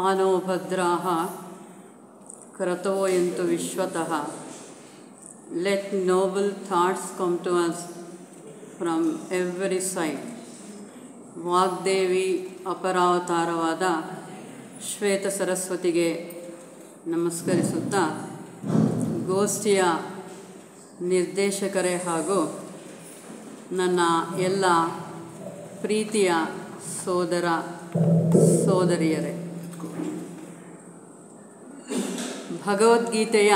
ಆನೋ ಭದ್ರಾಃ ಕ್ರತೋಯಂತು ವಿಶ್ವತಃ. Let noble thoughts come to us from every side. Vagdevi ಅಪರಾವತಾರವಾದ ಶ್ವೇತ ಸರಸ್ವತಿಗೆ ನಮಸ್ಕರಿಸುತ್ತಾ, ಗೋಷ್ಠಿಯ ನಿರ್ದೇಶಕರೇ ಹಾಗೂ ನನ್ನ ಎಲ್ಲ ಪ್ರೀತಿಯ ಸೋದರ ಸೋದರಿಯರೇ, ಭಗವದ್ಗೀತೆಯ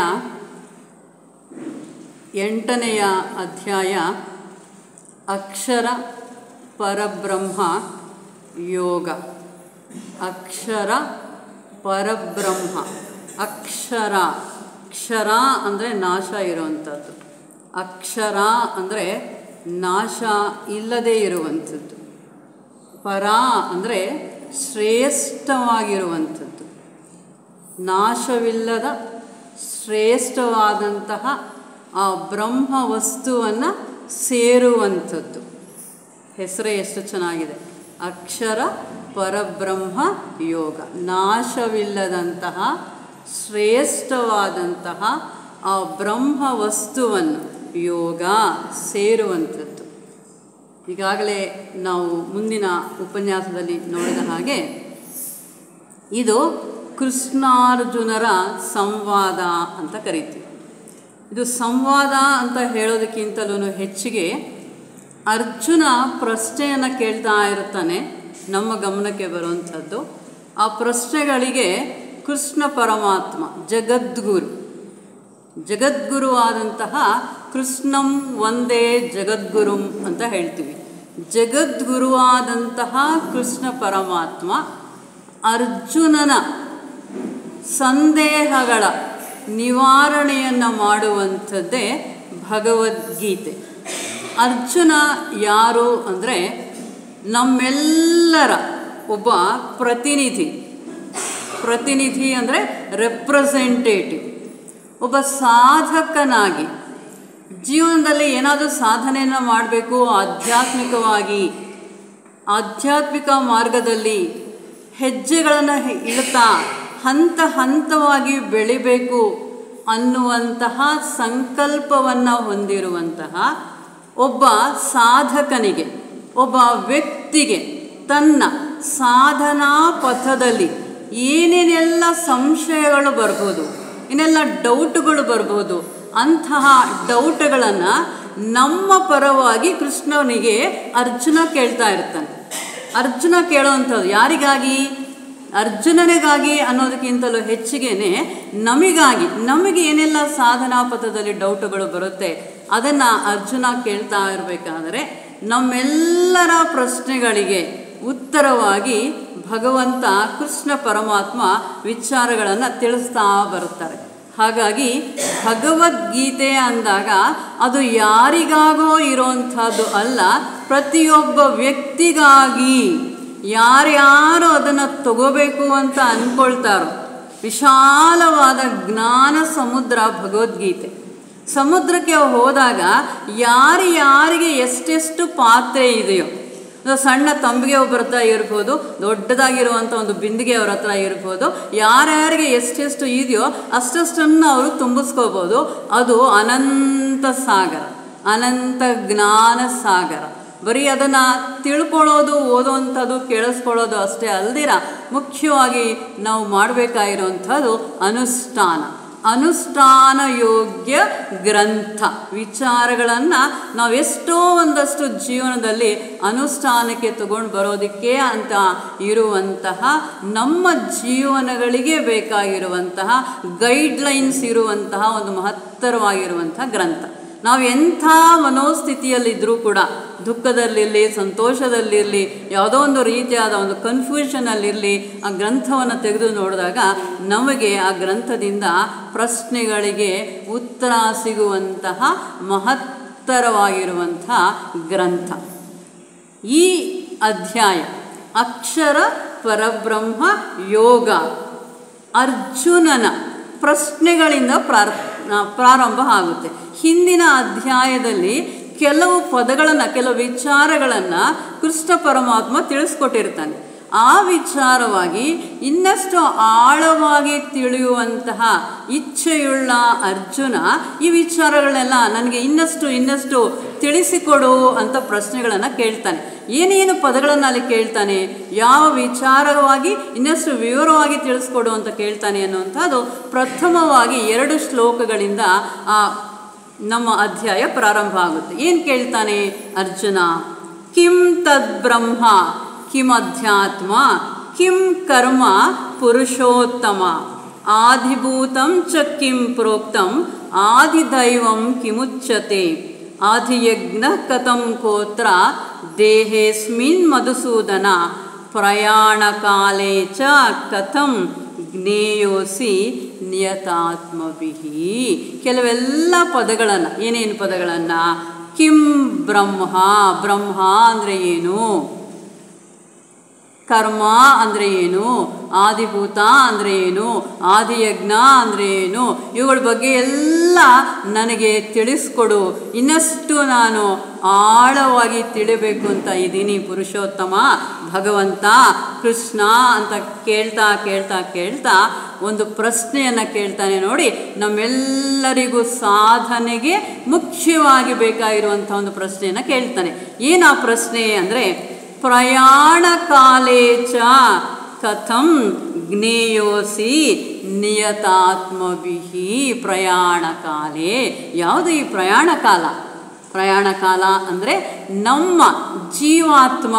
8ನೆಯ ಅಧ್ಯಾಯ ಅಕ್ಷರ ಪರಬ್ರಹ್ಮ ಯೋಗ. ಅಕ್ಷರ ಪರಬ್ರಹ್ಮ. ಅಕ್ಷರ, ಕ್ಷರ ಅಂದರೆ ನಾಶ ಇರುವಂಥದ್ದು. ಅಕ್ಷರ ಅಂದರೆ ನಾಶ ಇಲ್ಲದೇ ಇರುವಂಥದ್ದು. ಪರ ಅಂದರೆ ಶ್ರೇಷ್ಠವಾಗಿರುವಂಥದ್ದು, ನಾಶವಿಲ್ಲದ ಶ್ರೇಷ್ಠವಾದಂತಹ ಆ ಬ್ರಹ್ಮ ವಸ್ತುವನ್ನು ಸೇರುವಂಥದ್ದು. ಹೆಸರೇ ಎಷ್ಟು ಚೆನ್ನಾಗಿದೆ, ಅಕ್ಷರ ಪರಬ್ರಹ್ಮ ಯೋಗ. ನಾಶವಿಲ್ಲದಂತಹ ಶ್ರೇಷ್ಠವಾದಂತಹ ಆ ಬ್ರಹ್ಮ ವಸ್ತುವನ್ನು ಯೋಗ ಸೇರುವಂಥದ್ದು. ಈಗಾಗಲೇ ನಾವು ಮುಂದಿನ ಉಪನ್ಯಾಸದಲ್ಲಿ ನೋಡಿದ ಹಾಗೆ ಇದು ಕೃಷ್ಣಾರ್ಜುನರ ಸಂವಾದ ಅಂತ ಕರಿತೀವಿ. ಇದು ಸಂವಾದ ಅಂತ ಹೇಳೋದಕ್ಕಿಂತಲೂ ಹೆಚ್ಚಿಗೆ ಅರ್ಜುನ ಪ್ರಶ್ನೆಯನ್ನು ಕೇಳ್ತಾ ಇರ್ತಾನೆ, ನಮ್ಮ ಗಮನಕ್ಕೆ ಬರುವಂಥದ್ದು. ಆ ಪ್ರಶ್ನೆಗಳಿಗೆ ಕೃಷ್ಣ ಪರಮಾತ್ಮ ಜಗದ್ಗುರುವಾದಂತಹ ಕೃಷ್ಣಂ ಒಂದೇ ಜಗದ್ಗುರುಂ ಅಂತ ಹೇಳ್ತೀವಿ. ಜಗದ್ಗುರುವಾದಂತಹ ಕೃಷ್ಣ ಪರಮಾತ್ಮ ಅರ್ಜುನನ ಸಂದೇಹಗಳ ನಿವಾರಣೆಯನ್ನು ಮಾಡುವಂಥದ್ದೇ ಭಗವದ್ಗೀತೆ. ಅರ್ಜುನ ಯಾರು ಅಂದರೆ ನಮ್ಮೆಲ್ಲರ ಒಬ್ಬ ಪ್ರತಿನಿಧಿ ಅಂದರೆ ರೆಪ್ರೆಸೆಂಟೇಟಿವ್. ಒಬ್ಬ ಸಾಧಕನಾಗಿ ಜೀವನದಲ್ಲಿ ಏನಾದರೂ ಸಾಧನೆಯನ್ನು ಮಾಡಬೇಕು, ಆಧ್ಯಾತ್ಮಿಕ ಮಾರ್ಗದಲ್ಲಿ ಹೆಜ್ಜೆಗಳನ್ನು ಇಡ್ತಾ ಹಂತ ಹಂತವಾಗಿ ಬೆಳಿಬೇಕು ಅನ್ನುವಂತಹ ಸಂಕಲ್ಪವನ್ನು ಹೊಂದಿರುವಂತಹ ಒಬ್ಬ ಸಾಧಕನಿಗೆ, ಒಬ್ಬ ವ್ಯಕ್ತಿಗೆ ತನ್ನ ಸಾಧನಾ ಪಥದಲ್ಲಿ ಏನೇನೆಲ್ಲ ಸಂಶಯಗಳು ಬರ್ಬೋದು, ಏನೆಲ್ಲ ಡೌಟ್ಗಳು ಬರ್ಬೋದು, ಅಂತಹ ಡೌಟ್ಗಳನ್ನು ನಮ್ಮ ಪರವಾಗಿ ಕೃಷ್ಣನಿಗೆ ಅರ್ಜುನ ಕೇಳ್ತಾ ಇರ್ತಾನೆ. ಅರ್ಜುನ ಕೇಳೋವಂಥದ್ದು ಯಾರಿಗಾಗಿ? ಅರ್ಜುನನಿಗಾಗಿ ಅನ್ನೋದಕ್ಕಿಂತಲೂ ಹೆಚ್ಚಿಗೆನೆ ನಮಗೆ ಏನೆಲ್ಲ ಸಾಧನಾ ಪಥದಲ್ಲಿ ಡೌಟುಗಳು ಬರುತ್ತೆ ಅದನ್ನು ಅರ್ಜುನ ಕೇಳ್ತಾ ಇರಬೇಕಾದರೆ ನಮ್ಮೆಲ್ಲರ ಪ್ರಶ್ನೆಗಳಿಗೆ ಉತ್ತರವಾಗಿ ಭಗವಂತ ಕೃಷ್ಣ ಪರಮಾತ್ಮ ವಿಚಾರಗಳನ್ನು ತಿಳಿಸ್ತಾ ಬರುತ್ತಾರೆ. ಹಾಗಾಗಿ ಭಗವದ್ಗೀತೆ ಅಂದಾಗ ಅದು ಯಾರಿಗಾಗೋ ಇರೋವಂಥದ್ದು ಅಲ್ಲ, ಪ್ರತಿಯೊಬ್ಬ ವ್ಯಕ್ತಿಗಾಗಿ. ಯಾರ್ಯಾರು ಅದನ್ನು ತಗೋಬೇಕು ಅಂತ ಅಂದ್ಕೊಳ್ತಾರೋ, ವಿಶಾಲವಾದ ಜ್ಞಾನ ಸಮುದ್ರ ಭಗವದ್ಗೀತೆ. ಸಮುದ್ರಕ್ಕೆ ಹೋದಾಗ ಯಾರಿಗೆ ಎಷ್ಟೆಷ್ಟು ಪಾತ್ರೆ ಇದೆಯೋ, ಸಣ್ಣ ತಂಬಿಗೆ ಒಬ್ಬರ ಹತ್ರ ಇರ್ಬೋದು, ದೊಡ್ಡದಾಗಿರುವಂಥ ಒಂದು ಬಿಂದಿಗೆ ಅವ್ರ ಹತ್ರ ಇರ್ಬೋದು, ಯಾರ್ಯಾರಿಗೆ ಎಷ್ಟೆಷ್ಟು ಇದೆಯೋ ಅಷ್ಟನ್ನು ಅವರು ತುಂಬಿಸ್ಕೋಬೋದು. ಅದು ಅನಂತ ಸಾಗರ, ಅನಂತ ಜ್ಞಾನ ಸಾಗರ. ಬರೀ ಅದನ್ನು ತಿಳ್ಕೊಳ್ಳೋದು, ಓದೋವಂಥದ್ದು, ಕೇಳಿಸ್ಕೊಳ್ಳೋದು ಅಷ್ಟೇ ಅಲ್ದಿರ ಮುಖ್ಯವಾಗಿ ನಾವು ಮಾಡಬೇಕಾಗಿರುವಂಥದ್ದು ಅನುಷ್ಠಾನ ಯೋಗ್ಯ ಗ್ರಂಥ. ವಿಚಾರಗಳನ್ನು ನಾವೆಷ್ಟೋ ಒಂದಷ್ಟು ಜೀವನದಲ್ಲಿ ಅನುಷ್ಠಾನಕ್ಕೆ ತಗೊಂಡು ಬರೋದಕ್ಕೆ ಅಂತ ಇರುವಂತಹ, ನಮ್ಮ ಜೀವನಗಳಿಗೆ ಬೇಕಾಗಿರುವಂತಹ ಗೈಡ್ಲೈನ್ಸ್ ಇರುವಂತಹ ಒಂದು ಮಹತ್ತರವಾಗಿರುವಂತಹ ಗ್ರಂಥ. ನಾವು ಎಂಥ ಮನೋಸ್ಥಿತಿಯಲ್ಲಿದ್ದರೂ ಕೂಡ, ದುಃಖದಲ್ಲಿರಲಿ, ಸಂತೋಷದಲ್ಲಿರಲಿ, ಯಾವುದೋ ಒಂದು ರೀತಿಯಾದ ಒಂದು ಕನ್ಫ್ಯೂಷನಲ್ಲಿರಲಿ, ಆ ಗ್ರಂಥವನ್ನು ತೆಗೆದು ನೋಡಿದಾಗ ನಮಗೆ ಆ ಗ್ರಂಥದಿಂದ ಪ್ರಶ್ನೆಗಳಿಗೆ ಉತ್ತರ ಸಿಗುವಂತಹ ಮಹತ್ತರವಾಗಿರುವಂಥ ಗ್ರಂಥ ಈ ಅಧ್ಯಾಯ. ಅಕ್ಷರ ಪರಬ್ರಹ್ಮ ಯೋಗ ಅರ್ಜುನನ ಪ್ರಶ್ನೆಗಳಿಂದ ಪ್ರಾರಂಭ ಆಗುತ್ತೆ. ಹಿಂದಿನ ಅಧ್ಯಾಯದಲ್ಲಿ ಕೆಲವು ಪದಗಳನ್ನು, ಕೆಲವು ವಿಚಾರಗಳನ್ನು ಕೃಷ್ಣ ಪರಮಾತ್ಮ ತಿಳಿಸ್ಕೊಟ್ಟಿರ್ತಾನೆ. ಆ ವಿಚಾರವಾಗಿ ಇನ್ನಷ್ಟು ಆಳವಾಗಿ ತಿಳಿಯುವಂತಹ ಇಚ್ಛೆಯುಳ್ಳ ಅರ್ಜುನ ಈ ವಿಚಾರಗಳನ್ನೆಲ್ಲ ನನಗೆ ಇನ್ನಷ್ಟು ತಿಳಿಸಿಕೊಡು ಅಂತ ಪ್ರಶ್ನೆಗಳನ್ನು ಕೇಳ್ತಾನೆ. ಏನೇನು ಪದಗಳನ್ನು ಅಲ್ಲಿ ಕೇಳ್ತಾನೆ, ಯಾವ ವಿಚಾರವಾಗಿ ಇನ್ನಷ್ಟು ವಿವರವಾಗಿ ತಿಳಿಸ್ಕೊಡು ಅಂತ ಕೇಳ್ತಾನೆ ಅನ್ನುವಂಥದ್ದು ಪ್ರಥಮವಾಗಿ 2 ಶ್ಲೋಕಗಳಿಂದ ನಮ್ಮ ಅಧ್ಯಾಯ ಪ್ರಾರಂಭ ಆಗುತ್ತೆ. ಏನು ಕೇಳ್ತಾನೆ ಅರ್ಜುನ? ಕಿಂ ತದ್ಬ್ರಹ್ಮ ಕಿಮಧ್ಯಾತ್ಮ ಕಿಂ ಕರ್ಮ ಪುರುಷೋತ್ತಮ ಆದಿಭೂತಂ ಚ ಕಿಂ ಪ್ರೋಕ್ತಂ ಆದಿದೈವಂ ಕಿಮುಚ್ಯತೆ ಆದಿಯಜ್ಞ ಕಥಂ ಕೋತ್ರ ದೇಹೇಸ್ಮಿನ್ ಮಧುಸೂದನ ಪ್ರಯಾಣಕಾಲೇ ಚ ಕಥಂ ಜ್ಞೇಯೋಸಿ ನಿಯತಾತ್ಮಭಿಃ. ಕೆಲವೆಲ್ಲ ಪದಗಳನ್ನು, ಏನೇನು ಪದಗಳನ್ನು? ಕಿಂ ಬ್ರಹ್ಮ, ಬ್ರಹ್ಮ ಅಂದರೆ ಏನು? ಕರ್ಮ ಅಂದರೆ ಏನು? ಆದಿಭೂತ ಅಂದರೆ ಏನು? ಆದಿಯಜ್ಞ ಅಂದರೆ ಏನು? ಇವುಗಳ ಬಗ್ಗೆ ಎಲ್ಲ ನನಗೆ ತಿಳಿಸ್ಕೊಡು, ಇನ್ನಷ್ಟು ನಾನು ಆಳವಾಗಿ ತಿಳಿಬೇಕು ಅಂತ ಇದ್ದೀನಿ ಪುರುಷೋತ್ತಮ ಭಗವಂತ ಕೃಷ್ಣ ಅಂತ ಕೇಳ್ತಾ ಒಂದು ಪ್ರಶ್ನೆಯನ್ನು ಕೇಳ್ತಾನೆ ನೋಡಿ. ನಮ್ಮೆಲ್ಲರಿಗೂ ಸಾಧನೆಗೆ ಮುಖ್ಯವಾಗಿ ಬೇಕಾಗಿರುವಂಥ ಒಂದು ಪ್ರಶ್ನೆಯನ್ನು ಕೇಳ್ತಾನೆ. ಏನು ಆ ಪ್ರಶ್ನೆ ಅಂದರೆ, ಪ್ರಯಾಣ ಕಾಲೇ ಚ ಕಥಂ ಜ್ಞೇಯೋಸಿ ನಿಯತಾತ್ಮಭಿಃ. ಪ್ರಯಾಣ ಕಾಲೇ, ಯಾವುದು ಈ ಪ್ರಯಾಣ ಕಾಲ? ಪ್ರಯಾಣ ಕಾಲ ಅಂದರೆ ನಮ್ಮ ಜೀವಾತ್ಮ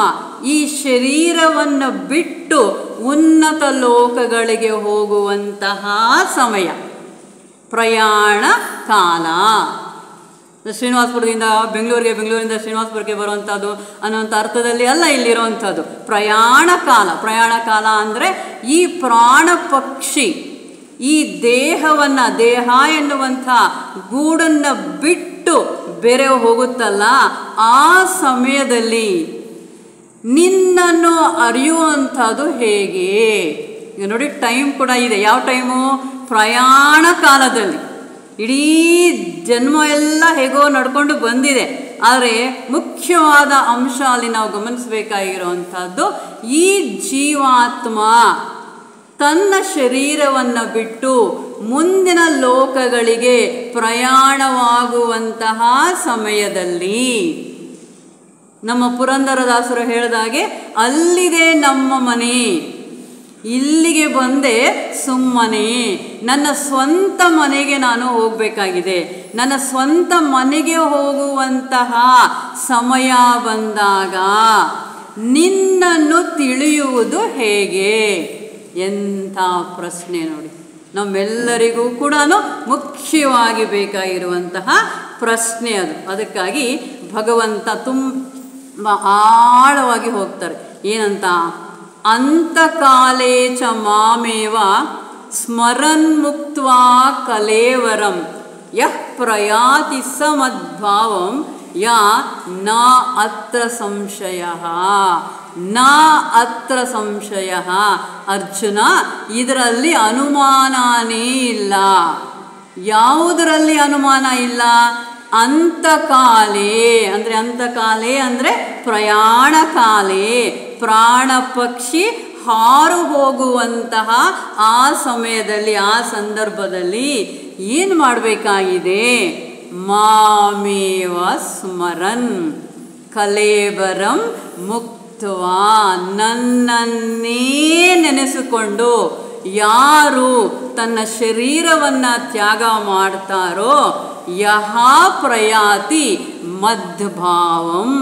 ಈ ಶರೀರವನ್ನು ಬಿಟ್ಟು ಉನ್ನತ ಲೋಕಗಳಿಗೆ ಹೋಗುವಂತಹ ಸಮಯ ಪ್ರಯಾಣ ಕಾಲ. ಶ್ರೀನಿವಾಸಪುರದಿಂದ ಬೆಂಗಳೂರಿಗೆ, ಬೆಂಗಳೂರಿಂದ ಶ್ರೀನಿವಾಸಪುರಕ್ಕೆ ಬರುವಂಥದ್ದು ಅನ್ನೋಂಥ ಅರ್ಥದಲ್ಲಿ ಅಲ್ಲ ಇಲ್ಲಿರುವಂಥದ್ದು. ಪ್ರಯಾಣ ಕಾಲ ಅಂದರೆ ಈ ಪ್ರಾಣ ಪಕ್ಷಿ ಈ ದೇಹವನ್ನು, ದೇಹ ಎನ್ನುವಂಥ ಗೂಡನ್ನು ಬಿಟ್ಟು ಬೇರೆ ಹೋಗುತ್ತಲ್ಲ, ಆ ಸಮಯದಲ್ಲಿ ನಿನ್ನನ್ನು ಅರಿಯುವಂಥದ್ದು ಹೇಗೆ? ಈಗ ನೋಡಿ, ಟೈಮ್ ಕೂಡ ಇದೆ. ಯಾವ ಟೈಮು? ಪ್ರಯಾಣ ಕಾಲದಲ್ಲಿ. ಇಡೀ ಜನ್ಮ ಎಲ್ಲ ಹೇಗೋ ನಡ್ಕೊಂಡು ಬಂದಿದೆ, ಆದರೆ ಮುಖ್ಯವಾದ ಅಂಶ ಅಲ್ಲಿ ನಾವು ಗಮನಿಸಬೇಕಾಗಿರುವಂಥದ್ದು, ಈ ಜೀವಾತ್ಮ ತನ್ನ ಶರೀರವನ್ನು ಬಿಟ್ಟು ಮುಂದಿನ ಲೋಕಗಳಿಗೆ ಪ್ರಯಾಣವಾಗುವಂತಹ ಸಮಯದಲ್ಲಿ ನಮ್ಮ ಪುರಂದರದಾಸರು ಹೇಳಿದಾಗೆ, ಅಲ್ಲಿದೆ ನಮ್ಮ ಮನೆ, ಇಲ್ಲಿಗೆ ಬಂದೆ ಸುಮ್ಮನೆ, ನನ್ನ ಸ್ವಂತ ಮನೆಗೆ ನಾನು ಹೋಗಬೇಕಾಗಿದೆ. ನನ್ನ ಸ್ವಂತ ಮನೆಗೆ ಹೋಗುವಂತಹ ಸಮಯ ಬಂದಾಗ ನಿನ್ನನ್ನು ತಿಳಿಯುವುದು ಹೇಗೆ? ಎಂಥ ಪ್ರಶ್ನೆ ನೋಡಿ. ನಮ್ಮೆಲ್ಲರಿಗೂ ಕೂಡ ಮುಖ್ಯವಾಗಿ ಬೇಕಾಗಿರುವಂತಹ ಪ್ರಶ್ನೆ ಅದು. ಅದಕ್ಕಾಗಿ ಭಗವಂತ ತುಂಬ ಆಳವಾಗಿ ಹೋಗ್ತಾರೆ. ಏನಂತ? ಅಂತಕಾಲೇ ಚ ಮಾಮೇವ ಸ್ಮರನ್ ಮುಕ್ತ್ವಾ ಕಲೇವರಂ ಯಃ ಪ್ರಯಾತಿ ಸ ಮದ್ಭಾವಂ ಯಾ ನ ಅತ್ರ ಸಂಶಯಃ. ನ ಅತ್ರ ಸಂಶಯಃ. ಅರ್ಜುನ, ಇದರಲ್ಲಿ ಅನುಮಾನನೇ ಇಲ್ಲ. ಯಾವುದರಲ್ಲಿ ಅನುಮಾನ ಇಲ್ಲ? ಅಂತಕಾಲೇ ಅಂದರೆ, ಅಂತಕಾಲೇ ಅಂದರೆ ಪ್ರಯಾಣ ಕಾಲೇ, ಪ್ರಾಣ ಪಕ್ಷಿ ಹಾರು ಹೋಗುವಂತಹ ಆ ಸಮಯದಲ್ಲಿ, ಆ ಸಂದರ್ಭದಲ್ಲಿ ಏನು ಮಾಡಬೇಕಾಗಿದೆ? ಮಾಮೇವ ಸ್ಮರನ್ ಕಲೇಬರಂ ಮುಕ್ತ್ವಾ. ನನ್ನನ್ನೇ ನೆನೆಸಿಕೊಂಡು ಯಾರು ತನ್ನ ಶರೀರವನ್ನು ತ್ಯಾಗ ಮಾಡ್ತಾರೋ, ಯಹ ಪ್ರಯಾತಿ ಮದ್ಭಾವಂ,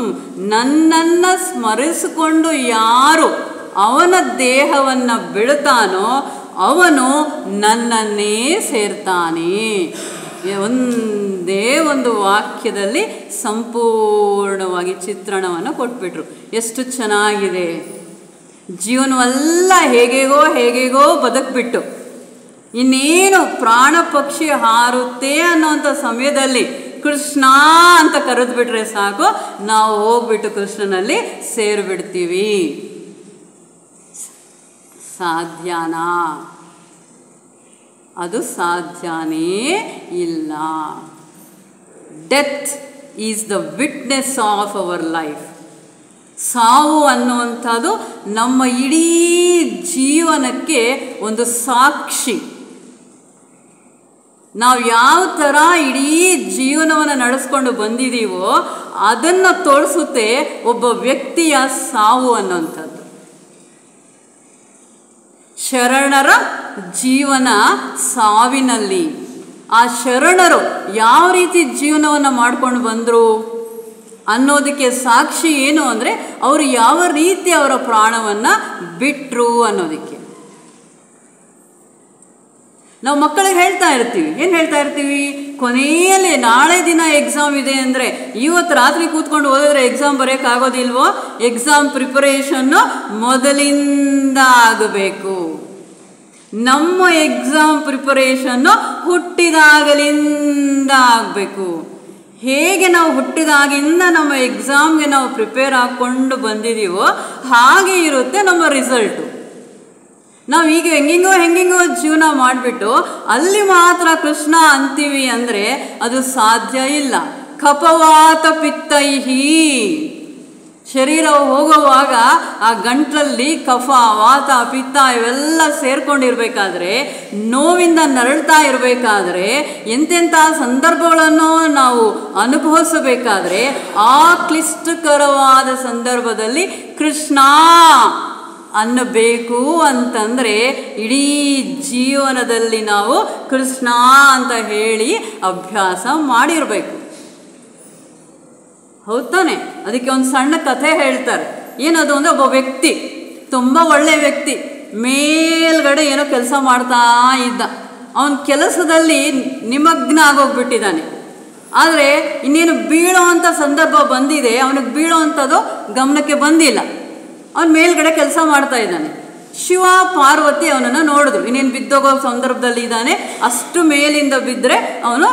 ನನ್ನನ್ನು ಸ್ಮರಿಸಿಕೊಂಡು ಯಾರು ಅವನ ದೇಹವನ್ನು ಬಿಡುತ್ತಾನೋ ಅವನು ನನ್ನನ್ನೇ ಸೇರ್ತಾನೆ. ಒಂದೇ ಒಂದು ವಾಕ್ಯದಲ್ಲಿ ಸಂಪೂರ್ಣವಾಗಿ ಚಿತ್ರಣವನ್ನು ಕೊಟ್ಬಿಟ್ರು. ಎಷ್ಟು ಚೆನ್ನಾಗಿದೆ! ಜೀವನವೆಲ್ಲ ಹೇಗೇಗೋ ಬದುಕ್ಬಿಟ್ಟು ಇನ್ನೇನು ಪ್ರಾಣ ಪಕ್ಷಿ ಹಾರುತ್ತೆ ಅನ್ನೋಂಥ ಸಮಯದಲ್ಲಿ ಕೃಷ್ಣ ಅಂತ ಕರೆದ್ಬಿಟ್ರೆ ಸಾಕು, ನಾವು ಹೋಗ್ಬಿಟ್ಟು ಕೃಷ್ಣನಲ್ಲಿ ಸೇರಿಬಿಡ್ತೀವಿ. ಸಾಧ್ಯನಾ? ಅದು ಸಾಧ್ಯನೇ ಇಲ್ಲ. Death is the witness of our life. ಸಾವು ಅನ್ನುವಂಥದ್ದು ನಮ್ಮ ಇಡೀ ಜೀವನಕ್ಕೆ ಒಂದು ಸಾಕ್ಷಿ. ನಾವು ಯಾವ ಥರ ಇಡೀ ಜೀವನವನ್ನು ನಡೆಸ್ಕೊಂಡು ಬಂದಿದ್ದೀವೋ ಅದನ್ನು ತೋರಿಸುತ್ತೆ ಒಬ್ಬ ವ್ಯಕ್ತಿಯ ಸಾವು ಅನ್ನುವಂಥದ್ದು. ಶರಣರ ಜೀವನ ಸಾವಿನಲ್ಲಿ. ಆ ಶರಣರು ಯಾವ ರೀತಿ ಜೀವನವನ್ನು ಮಾಡ್ಕೊಂಡು ಬಂದರು ಅನ್ನೋದಕ್ಕೆ ಸಾಕ್ಷಿ ಏನು ಅಂದರೆ ಅವರು ಯಾವ ರೀತಿ ಅವರ ಪ್ರಾಣವನ್ನು ಬಿಟ್ಟರು ಅನ್ನೋದಕ್ಕೆ. ನಾವು ಮಕ್ಕಳಿಗೆ ಹೇಳ್ತಾ ಇರ್ತೀವಿ, ಏನು ಹೇಳ್ತಾ ಇರ್ತೀವಿ, ಕೊನೆಯಲ್ಲಿ ನಾಳೆ ದಿನ ಎಕ್ಸಾಮ್ ಇದೆ ಅಂದರೆ ಇವತ್ತು ರಾತ್ರಿ ಕೂತ್ಕೊಂಡು ಓದಿದ್ರೆ ಎಕ್ಸಾಮ್ ಬರೆಯೋಕ್ಕಾಗೋದಿಲ್ವೋ? ಎಕ್ಸಾಮ್ ಪ್ರಿಪರೇಷನ್ನು ಮೊದಲಿಂದ ಆಗಬೇಕು. ನಮ್ಮ ಎಕ್ಸಾಮ್ ಪ್ರಿಪರೇಷನ್ನು ಹುಟ್ಟಿದಾಗಲಿಂದ ಆಗಬೇಕು. ಹೇಗೆ ನಾವು ಹುಟ್ಟಿದಾಗಿಂದ ನಮ್ಮ ಎಕ್ಸಾಮ್ಗೆ ನಾವು ಪ್ರಿಪೇರ್ ಹಾಕ್ಕೊಂಡು ಬಂದಿದ್ದೀವೋ ಹಾಗೆ ಇರುತ್ತೆ ನಮ್ಮ ರಿಸಲ್ಟು. ನಾವು ಈಗ ಹೆಂಗೆಂಗೋ ಜೀವನ ಮಾಡಿಬಿಟ್ಟು ಅಲ್ಲಿ ಮಾತ್ರ ಕೃಷ್ಣ ಅಂತೀವಿ ಅಂದರೆ ಅದು ಸಾಧ್ಯ ಇಲ್ಲ. ಕಫವಾತ ಪಿತ್ತೈಹಿ, ಶರೀರ ಹೋಗುವಾಗ ಆ ಗಂಟ್ಲಲ್ಲಿ ಕಫ, ವಾತ, ಪಿತ್ತ ಇವೆಲ್ಲ ಸೇರ್ಕೊಂಡಿರ್ಬೇಕಾದ್ರೆ, ನೋವಿಂದ ನರಳ್ತಾ ಇರಬೇಕಾದ್ರೆ, ಎಂತೆಂಥ ಸಂದರ್ಭಗಳನ್ನು ನಾವು ಅನುಭವಿಸಬೇಕಾದ್ರೆ ಆ ಕ್ಲಿಷ್ಟಕರವಾದ ಸಂದರ್ಭದಲ್ಲಿ ಕೃಷ್ಣ ಅನ್ನಬೇಕು ಅಂತಂದರೆ ಇಡೀ ಜೀವನದಲ್ಲಿ ನಾವು ಕೃಷ್ಣ ಅಂತ ಹೇಳಿ ಅಭ್ಯಾಸ ಮಾಡಿರಬೇಕು. ಹೌದು ತಾನೆ? ಅದಕ್ಕೆ ಒಂದು ಸಣ್ಣ ಕಥೆ ಹೇಳ್ತಾರೆ. ಏನದು ಅಂದರೆ, ಒಬ್ಬ ವ್ಯಕ್ತಿ ತುಂಬ ಒಳ್ಳೆಯ ವ್ಯಕ್ತಿ ಮೇಲ್ಗಡೆ ಏನೋ ಕೆಲಸ ಮಾಡ್ತಾ ಇದ್ದ. ಅವನ ಕೆಲಸದಲ್ಲಿ ನಿಮಗ್ನ ಆಗೋಗ್ಬಿಟ್ಟಿದ್ದಾನೆ. ಆದರೆ ಇನ್ನೇನು ಬೀಳೋ ಅಂಥ ಸಂದರ್ಭ ಬಂದಿದೆ, ಅವನಿಗೆ ಬೀಳೋ ಅಂಥದ್ದು ಗಮನಕ್ಕೆ ಬಂದಿಲ್ಲ. ಅವನು ಮೇಲ್ಗಡೆ ಕೆಲಸ ಮಾಡ್ತಾ ಇದ್ದಾನೆ. ಶಿವ ಪಾರ್ವತಿ ಅವನನ್ನು ನೋಡಿದ್ರು, ಇನ್ನೇನು ಬಿದ್ದೋಗೋ ಸಂದರ್ಭದಲ್ಲಿ ಇದ್ದಾನೆ, ಅಷ್ಟು ಮೇಲಿಂದ ಬಿದ್ದರೆ ಅವನು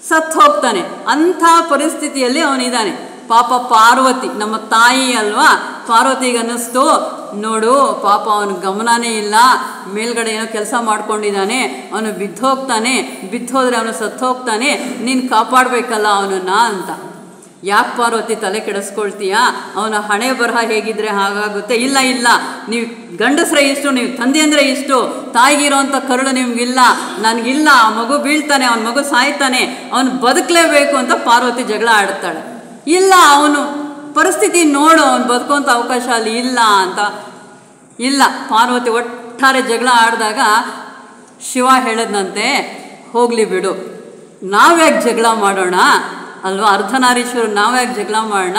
ಸತ್ತು ಹೋಗ್ತಾನೆ. ಅಂಥ ಪರಿಸ್ಥಿತಿಯಲ್ಲಿ ಅವನಿದ್ದಾನೆ. ಪಾಪ ಪಾರ್ವತಿ ನಮ್ಮ ತಾಯಿ ಅಲ್ವಾ, ಪಾರ್ವತಿಗೆ ಅನ್ನಿಸ್ತು, ನೋಡು ಪಾಪ ಅವನ ಗಮನನೇ ಇಲ್ಲ, ಮೇಲ್ಗಡೆ ಏನೋ ಕೆಲಸ ಮಾಡ್ಕೊಂಡಿದ್ದಾನೆ, ಅವನು ಬಿದ್ದೋಗ್ತಾನೆ, ಬಿದ್ದೋದ್ರೆ ಅವನು ಸತ್ತು ಹೋಗ್ತಾನೆ, ನೀನು ಕಾಪಾಡಬೇಕಲ್ಲ ಅವನನ್ನು ಅಂತ. ಯಾಕೆ ಪಾರ್ವತಿ ತಲೆ ಕೆಡಿಸ್ಕೊಳ್ತೀಯಾ? ಅವನ ಹಣೆ ಬರಹ ಹೇಗಿದ್ರೆ ಹಾಗಾಗುತ್ತೆ. ಇಲ್ಲ ಇಲ್ಲ, ನೀವು ಗಂಡಸ್ರೆ ಇಷ್ಟು, ನೀವು ತಂದೆ ಅಂದರೆ ಇಷ್ಟು, ತಾಯಿಗಿರೋಂಥ ಕರುಳು ನಿಮಗಿಲ್ಲ, ನನಗಿಲ್ಲ, ಆ ಮಗು ಬೀಳ್ತಾನೆ, ಅವನ ಮಗು ಸಾಯ್ತಾನೆ, ಅವನು ಬದುಕಲೇಬೇಕು ಅಂತ ಪಾರ್ವತಿ ಜಗಳ ಆಡ್ತಾಳೆ. ಇಲ್ಲ, ಅವನು ಪರಿಸ್ಥಿತಿ ನೋಡು, ಅವನು ಬದುಕುವಂಥ ಅವಕಾಶ ಅಲ್ಲಿ ಇಲ್ಲ ಅಂತ. ಇಲ್ಲ, ಪಾರ್ವತಿ ಒಟ್ಟಾರೆ ಜಗಳ ಆಡಿದಾಗ ಶಿವ ಹೇಳಿದ್ನಂತೆ, ಹೋಗಲಿ ಬಿಡು, ನಾವ್ಯಾಕೆ ಜಗಳ ಮಾಡೋಣ ಅಲ್ವಾ, ಅರ್ಧನಾರೀಶ್ವರು ನಾವ್ಯಾಕೆ ಜಗಳ ಮಾಡೋಣ,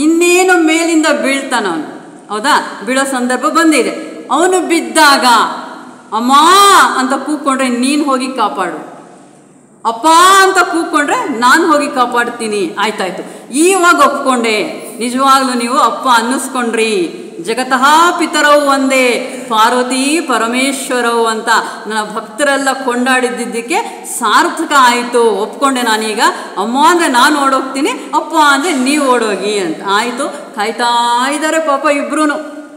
ಇನ್ನೇನು ಮೇಲಿಂದ ಬೀಳ್ತಾನ ಅವನು, ಹೌದಾ? ಬೀಳೋ ಸಂದರ್ಭ ಬಂದಿದೆ. ಅವನು ಬಿದ್ದಾಗ ಅಮ್ಮ ಅಂತ ಕೂತ್ಕೊಂಡ್ರೆ ನೀನು ಹೋಗಿ ಕಾಪಾಡು, ಅಪ್ಪ ಅಂತ ಕೂತ್ಕೊಂಡ್ರೆ ನಾನು ಹೋಗಿ ಕಾಪಾಡ್ತೀನಿ. ಆಯ್ತಾಯ್ತು, ಇವಾಗ ಒಪ್ಕೊಂಡೆ, ನಿಜವಾಗ್ಲೂ ನೀವು ಅಪ್ಪ ಅನ್ನಿಸ್ಕೊಂಡ್ರಿ. ಜಗತಃ ಪಿತರವು ಒಂದೇ, ಪಾರ್ವತಿ ಪರಮೇಶ್ವರವು ಅಂತ ನನ್ನ ಭಕ್ತರೆಲ್ಲ ಕೊಂಡಾಡಿದ್ದಕ್ಕೆ ಸಾರ್ಥಕ ಆಯಿತು, ಒಪ್ಕೊಂಡೆ ನಾನೀಗ. ಅಮ್ಮ ಅಂದರೆ ನಾನು ಓಡೋಗ್ತೀನಿ, ಅಪ್ಪ ಅಂದರೆ ನೀವು ಓಡೋಗಿ ಅಂತ. ಆಯಿತು, ಕಾಯ್ತಾ ಇದ್ದಾರೆ ಪಾಪ ಇಬ್ಬರೂ.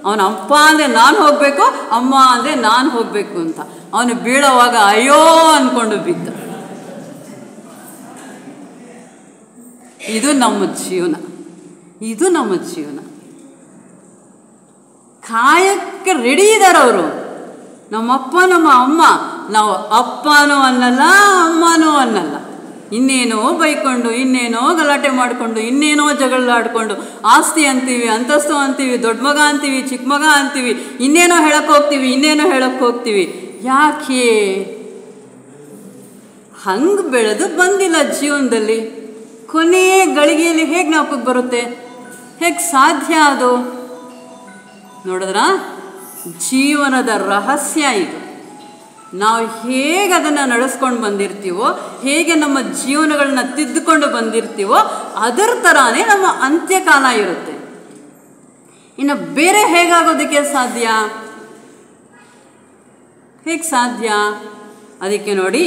ಅವನ ಅಪ್ಪ ಅಂದರೆ ನಾನು ಹೋಗಬೇಕು, ಅಮ್ಮ ಅಂದರೆ ನಾನು ಹೋಗಬೇಕು ಅಂತ. ಅವನು ಬೀಳೋವಾಗ ಅಯ್ಯೋ ಅಂದ್ಕೊಂಡು ಬಿದ್ದ. ಇದು ನಮ್ಮ ಜೀವನ, ಇದು ನಮ್ಮ ಜೀವನ. ಕಾಯಕ್ಕೆ ರೆಡಿ ಇದ್ದಾರೆ ಅವರು, ನಮ್ಮಪ್ಪ ನಮ್ಮ ಅಮ್ಮ. ನಾವು ಅಪ್ಪನೂ ಅನ್ನಲ್ಲ, ಅಮ್ಮನೂ ಅನ್ನಲ್ಲ. ಇನ್ನೇನೋ ಬೈಕೊಂಡು, ಇನ್ನೇನೋ ಗಲಾಟೆ ಮಾಡಿಕೊಂಡು, ಇನ್ನೇನೋ ಜಗಳಾಡ್ಕೊಂಡು, ಆಸ್ತಿ ಅಂತೀವಿ, ಅಂತಸ್ತು ಅಂತೀವಿ, ದೊಡ್ಡ ಮಗ ಅಂತೀವಿ, ಚಿಕ್ಕ ಮಗ ಅಂತೀವಿ, ಇನ್ನೇನೋ ಹೇಳಕ್ಕೆ ಹೋಗ್ತೀವಿ, ಇನ್ನೇನೋ ಹೇಳಕ್ಕೆ ಹೋಗ್ತೀವಿ. ಯಾಕೆ ಹಂಗೆ ಬೆಳೆದು ಬಂದಿಲ್ಲ ಜೀವನದಲ್ಲಿ? ಕೊನೆ ಗಳಿಗೆಯಲ್ಲಿ ಹೇಗೆ ಜ್ಞಾಪಕ ಬರುತ್ತೆ? ಹೇಗೆ ಸಾಧ್ಯ ಅದು? ನೋಡಿದ್ರ, ಜೀವನದ ರಹಸ್ಯ ಇದು. ನಾವು ಹೇಗೆ ಅದನ್ನು ನಡೆಸ್ಕೊಂಡು ಬಂದಿರ್ತೀವೋ, ಹೇಗೆ ನಮ್ಮ ಜೀವನಗಳನ್ನ ತಿದ್ದುಕೊಂಡು ಬಂದಿರ್ತೀವೋ ಅದರ ಥರನೇ ನಮ್ಮ ಅಂತ್ಯಕಾಲ ಇರುತ್ತೆ. ಇನ್ನು ಬೇರೆ ಹೇಗಾಗೋದಕ್ಕೆ ಸಾಧ್ಯ? ಹೇಗೆ ಸಾಧ್ಯ? ಅದಕ್ಕೆ ನೋಡಿ,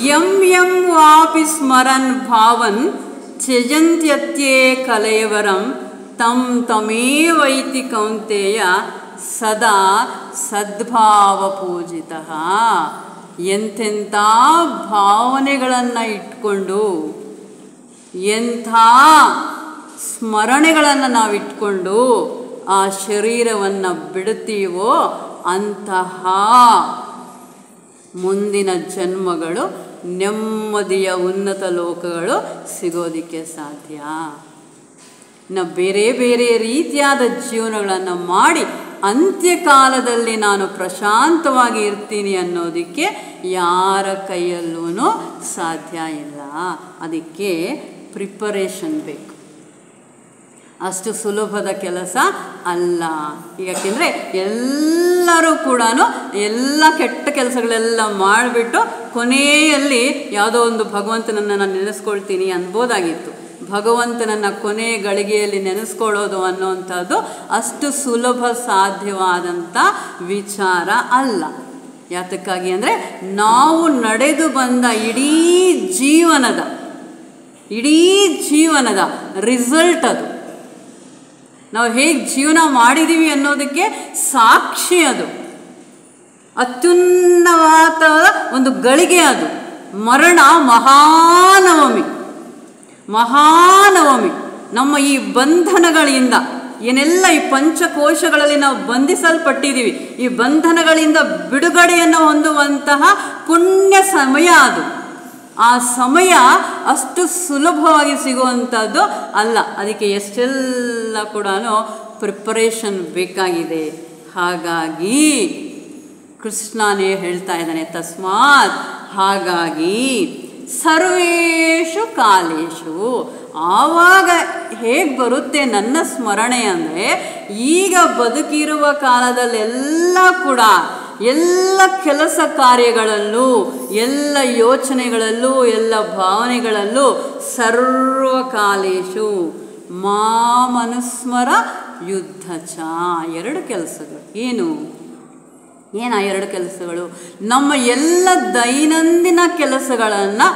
ಯಂ ಯಂ ವಾಪಿ ಸ್ಮರನ್ ಭಾವನ್ ತ್ಯಜಂತ್ಯತ್ಯೇ ಕಲೇವರಂ ತಂ ತಮೇವೈತಿ ಕೌಂತೆಯ ಸದಾ ಸದ್ಭಾವ ಪೂಜಿತ. ಎಂತೆಂಥ ಭಾವನೆಗಳನ್ನು ಇಟ್ಕೊಂಡು, ಎಂಥ ಸ್ಮರಣೆಗಳನ್ನು ನಾವಿಟ್ಕೊಂಡು ಆ ಶರೀರವನ್ನು ಬಿಡುತ್ತೀವೋ ಅಂತಹ ಮುಂದಿನ ಜನ್ಮಗಳು ನೆಮ್ಮದಿಯ ಉನ್ನತ ಲೋಕಗಳು ಸಿಗೋದಕ್ಕೆ ಸಾಧ್ಯ. ನಾವು ಬೇರೆ ಬೇರೆ ರೀತಿಯಾದ ಜೀವನಗಳನ್ನು ಮಾಡಿ ಅಂತ್ಯಕಾಲದಲ್ಲಿ ನಾನು ಪ್ರಶಾಂತವಾಗಿ ಇರ್ತೀನಿ ಅನ್ನೋದಕ್ಕೆ ಯಾರ ಕೈಯಲ್ಲೂ ಸಾಧ್ಯ ಇಲ್ಲ. ಅದಕ್ಕೆ ಪ್ರಿಪರೇಷನ್ ಬೇಕು. ಅಷ್ಟು ಸುಲಭದ ಕೆಲಸ ಅಲ್ಲ. ಯಾಕೆಂದರೆ ಎಲ್ಲರೂ ಕೂಡ ಎಲ್ಲ ಕೆಟ್ಟ ಕೆಲಸಗಳೆಲ್ಲ ಮಾಡಿಬಿಟ್ಟು ಕೊನೆಯಲ್ಲಿ ಯಾವುದೋ ಒಂದು ಭಗವಂತನನ್ನು ನಾನು ನೆನೆಸ್ಕೊಳ್ತೀನಿ ಅನ್ಬೋದಾಗಿತ್ತು. ಭಗವಂತನನ್ನು ಕೊನೆ ಗಳಿಗೆಯಲ್ಲಿ ನೆನೆಸ್ಕೊಳ್ಳೋದು ಅನ್ನೋವಂಥದ್ದು ಅಷ್ಟು ಸುಲಭ ಸಾಧ್ಯವಾದಂಥ ವಿಚಾರ ಅಲ್ಲ. ಯಾತಕ್ಕಾಗಿ ಅಂದರೆ ನಾವು ನಡೆದು ಬಂದ ಇಡೀ ಜೀವನದ ರಿಸಲ್ಟ್ ಅದು. ನಾವು ಹೇಗೆ ಜೀವನ ಮಾಡಿದ್ದೀವಿ ಅನ್ನೋದಕ್ಕೆ ಸಾಕ್ಷಿ ಅದು. ಅತ್ಯುನ್ನತ ಒಂದು ಗಳಿಗೆ ಅದು. ಮರಣ ಮಹಾನವಮಿ ನಮ್ಮ ಈ ಬಂಧನಗಳಿಂದ ಏನೆಲ್ಲ ಈ ಪಂಚಕೋಶಗಳಲ್ಲಿ ನಾವು ಬಂಧಿಸಲ್ಪಟ್ಟಿದ್ದೀವಿ, ಈ ಬಂಧನಗಳಿಂದ ಬಿಡುಗಡೆಯನ್ನು ಹೊಂದುವಂತಹ ಪುಣ್ಯ ಸಮಯ ಅದು. ಆ ಸಮಯ ಅಷ್ಟು ಸುಲಭವಾಗಿ ಸಿಗುವಂಥದ್ದು ಅಲ್ಲ. ಅದಕ್ಕೆ ಎಷ್ಟೆಲ್ಲ ಕೂಡ ಪ್ರಿಪರೇಷನ್ ಬೇಕಾಗಿದೆ. ಹಾಗಾಗಿ ಕೃಷ್ಣನೇ ಹೇಳ್ತಾ ಇದ್ದಾನೆ, ತಸ್ಮಾತ್ ಹಾಗಾಗಿ ಸರ್ವೇಷು ಕಾಲೇಶು. ಆವಾಗ ಹೇಗೆ ಬರುತ್ತೆ ನನ್ನ ಸ್ಮರಣೆ ಅಂದರೆ, ಈಗ ಬದುಕಿರುವ ಕಾಲದಲ್ಲೆಲ್ಲ ಕೂಡ ಎಲ್ಲ ಕೆಲಸ ಕಾರ್ಯಗಳಲ್ಲೂ, ಎಲ್ಲ ಯೋಚನೆಗಳಲ್ಲೂ, ಎಲ್ಲ ಭಾವನೆಗಳಲ್ಲೂ ಸರ್ವಕಾಲೇಶು ಮಾಮನುಸ್ಮರ ಯುದ್ಧ ಚ. ಎರಡು ಕೆಲಸಗಳು. ಏನ ಎರಡು ಕೆಲಸಗಳು? ನಮ್ಮ ಎಲ್ಲ ದೈನಂದಿನ ಕೆಲಸಗಳನ್ನು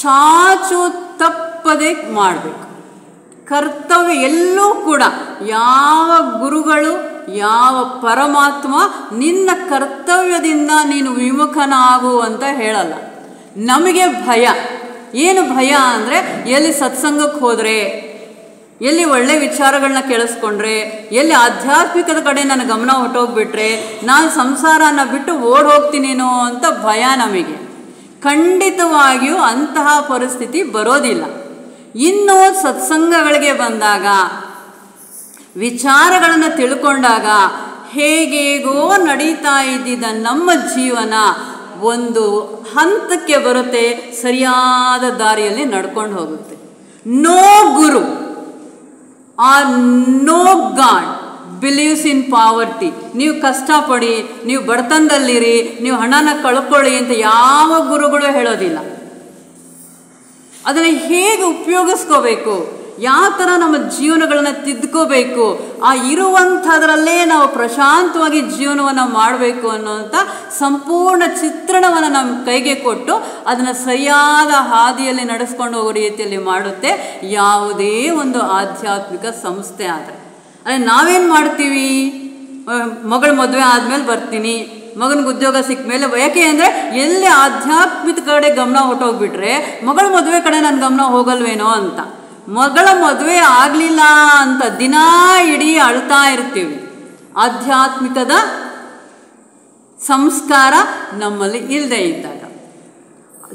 ಚಾಚು ತಪ್ಪದೆ ಮಾಡಬೇಕು. ಕರ್ತವ್ಯ ಎಲ್ಲೂ ಕೂಡ ಯಾವ ಗುರುಗಳು, ಯಾವ ಪರಮಾತ್ಮ ನಿನ್ನ ಕರ್ತವ್ಯದಿಂದ ನೀನು ವಿಮುಖನಾಗು ಅಂತ ಹೇಳಲ್ಲ. ನಮಗೆ ಭಯ. ಏನು ಭಯ ಅಂದರೆ, ಎಲ್ಲಿ ಸತ್ಸಂಗಕ್ಕೆ ಹೋದರೆ, ಎಲ್ಲಿ ಒಳ್ಳೆ ವಿಚಾರಗಳನ್ನ ಕೇಳಿಸ್ಕೊಂಡ್ರೆ, ಎಲ್ಲಿ ಆಧ್ಯಾತ್ಮಿಕದ ಕಡೆ ನನ್ನ ಗಮನ ಹೊಟ್ಟೋಗ್ಬಿಟ್ರೆ ನಾನು ಸಂಸಾರನ ಬಿಟ್ಟು ಓಡ್ ಹೋಗ್ತೀನೇನೋ ಅಂತ ಭಯ ನಮಗೆ. ಖಂಡಿತವಾಗಿಯೂ ಅಂತಹ ಪರಿಸ್ಥಿತಿ ಬರೋದಿಲ್ಲ. ಇನ್ನು ಸತ್ಸಂಗಗಳಿಗೆ ಬಂದಾಗ, ವಿಚಾರಗಳನ್ನು ತಿಳ್ಕೊಂಡಾಗ ಹೇಗೇಗೋ ನಡೀತಾ ಇದ್ದಿದ್ದ ನಮ್ಮ ಜೀವನ ಒಂದು ಹಂತಕ್ಕೆ ಬರುತ್ತೆ, ಸರಿಯಾದ ದಾರಿಯಲ್ಲಿ ನಡ್ಕೊಂಡು ಹೋಗುತ್ತೆ. No guru or no god believes in poverty. ನೀವು ಕಷ್ಟಪಡಿ, ನೀವು ಬಡತನದಲ್ಲಿರಿ, ನೀವು ಹಣನ ಕಳ್ಕೊಳ್ಳಿ ಅಂತ ಯಾವ ಗುರುಗಳು ಹೇಳೋದಿಲ್ಲ. ಅದನ್ನು ಹೇಗೆ ಉಪಯೋಗಿಸ್ಕೋಬೇಕು, ಯಾವ ಥರ ನಮ್ಮ ಜೀವನಗಳನ್ನು ತಿದ್ಕೋಬೇಕು, ಆ ಇರುವಂಥದ್ರಲ್ಲೇ ನಾವು ಪ್ರಶಾಂತವಾಗಿ ಜೀವನವನ್ನು ಮಾಡಬೇಕು ಅನ್ನೋಂಥ ಸಂಪೂರ್ಣ ಚಿತ್ರಣವನ್ನು ನಮ್ಮ ಕೈಗೆ ಕೊಟ್ಟು ಅದನ್ನು ಸರಿಯಾದ ಹಾದಿಯಲ್ಲಿ ನಡೆಸ್ಕೊಂಡು ಹೋಗೋ ರೀತಿಯಲ್ಲಿ ಮಾಡುತ್ತೆ ಯಾವುದೇ ಒಂದು ಆಧ್ಯಾತ್ಮಿಕ ಸಂಸ್ಥೆ. ಆದರೆ ಅದೇ ನಾವೇನು ಮಾಡ್ತೀವಿ, ಮಗಳ ಮದುವೆ ಆದಮೇಲೆ ಬರ್ತೀನಿ, ಮಗನಿಗೆ ಉದ್ಯೋಗ ಸಿಕ್ಕ ಮೇಲೆ, ಯಾಕೆ ಅಂದರೆ ಎಲ್ಲಿ ಆಧ್ಯಾತ್ಮಿಕ ಕಡೆ ಗಮನ ಹೊಟ್ಟೋಗ್ಬಿಟ್ರೆ ಮಗಳ ಮದುವೆ ಕಡೆ ನನ್ನ ಗಮನ ಹೋಗಲ್ವೇನೋ ಅಂತ. ಮಗಳ ಮದುವೆ ಆಗಲಿಲ್ಲ ಅಂತ ದಿನಾ ಇಡೀ ಅಳ್ತಾ ಇರ್ತೀವಿ. ಆಧ್ಯಾತ್ಮಿಕದ ಸಂಸ್ಕಾರ ನಮ್ಮಲ್ಲಿ ಇಲ್ಲದೆ ಇದ್ದಾಗ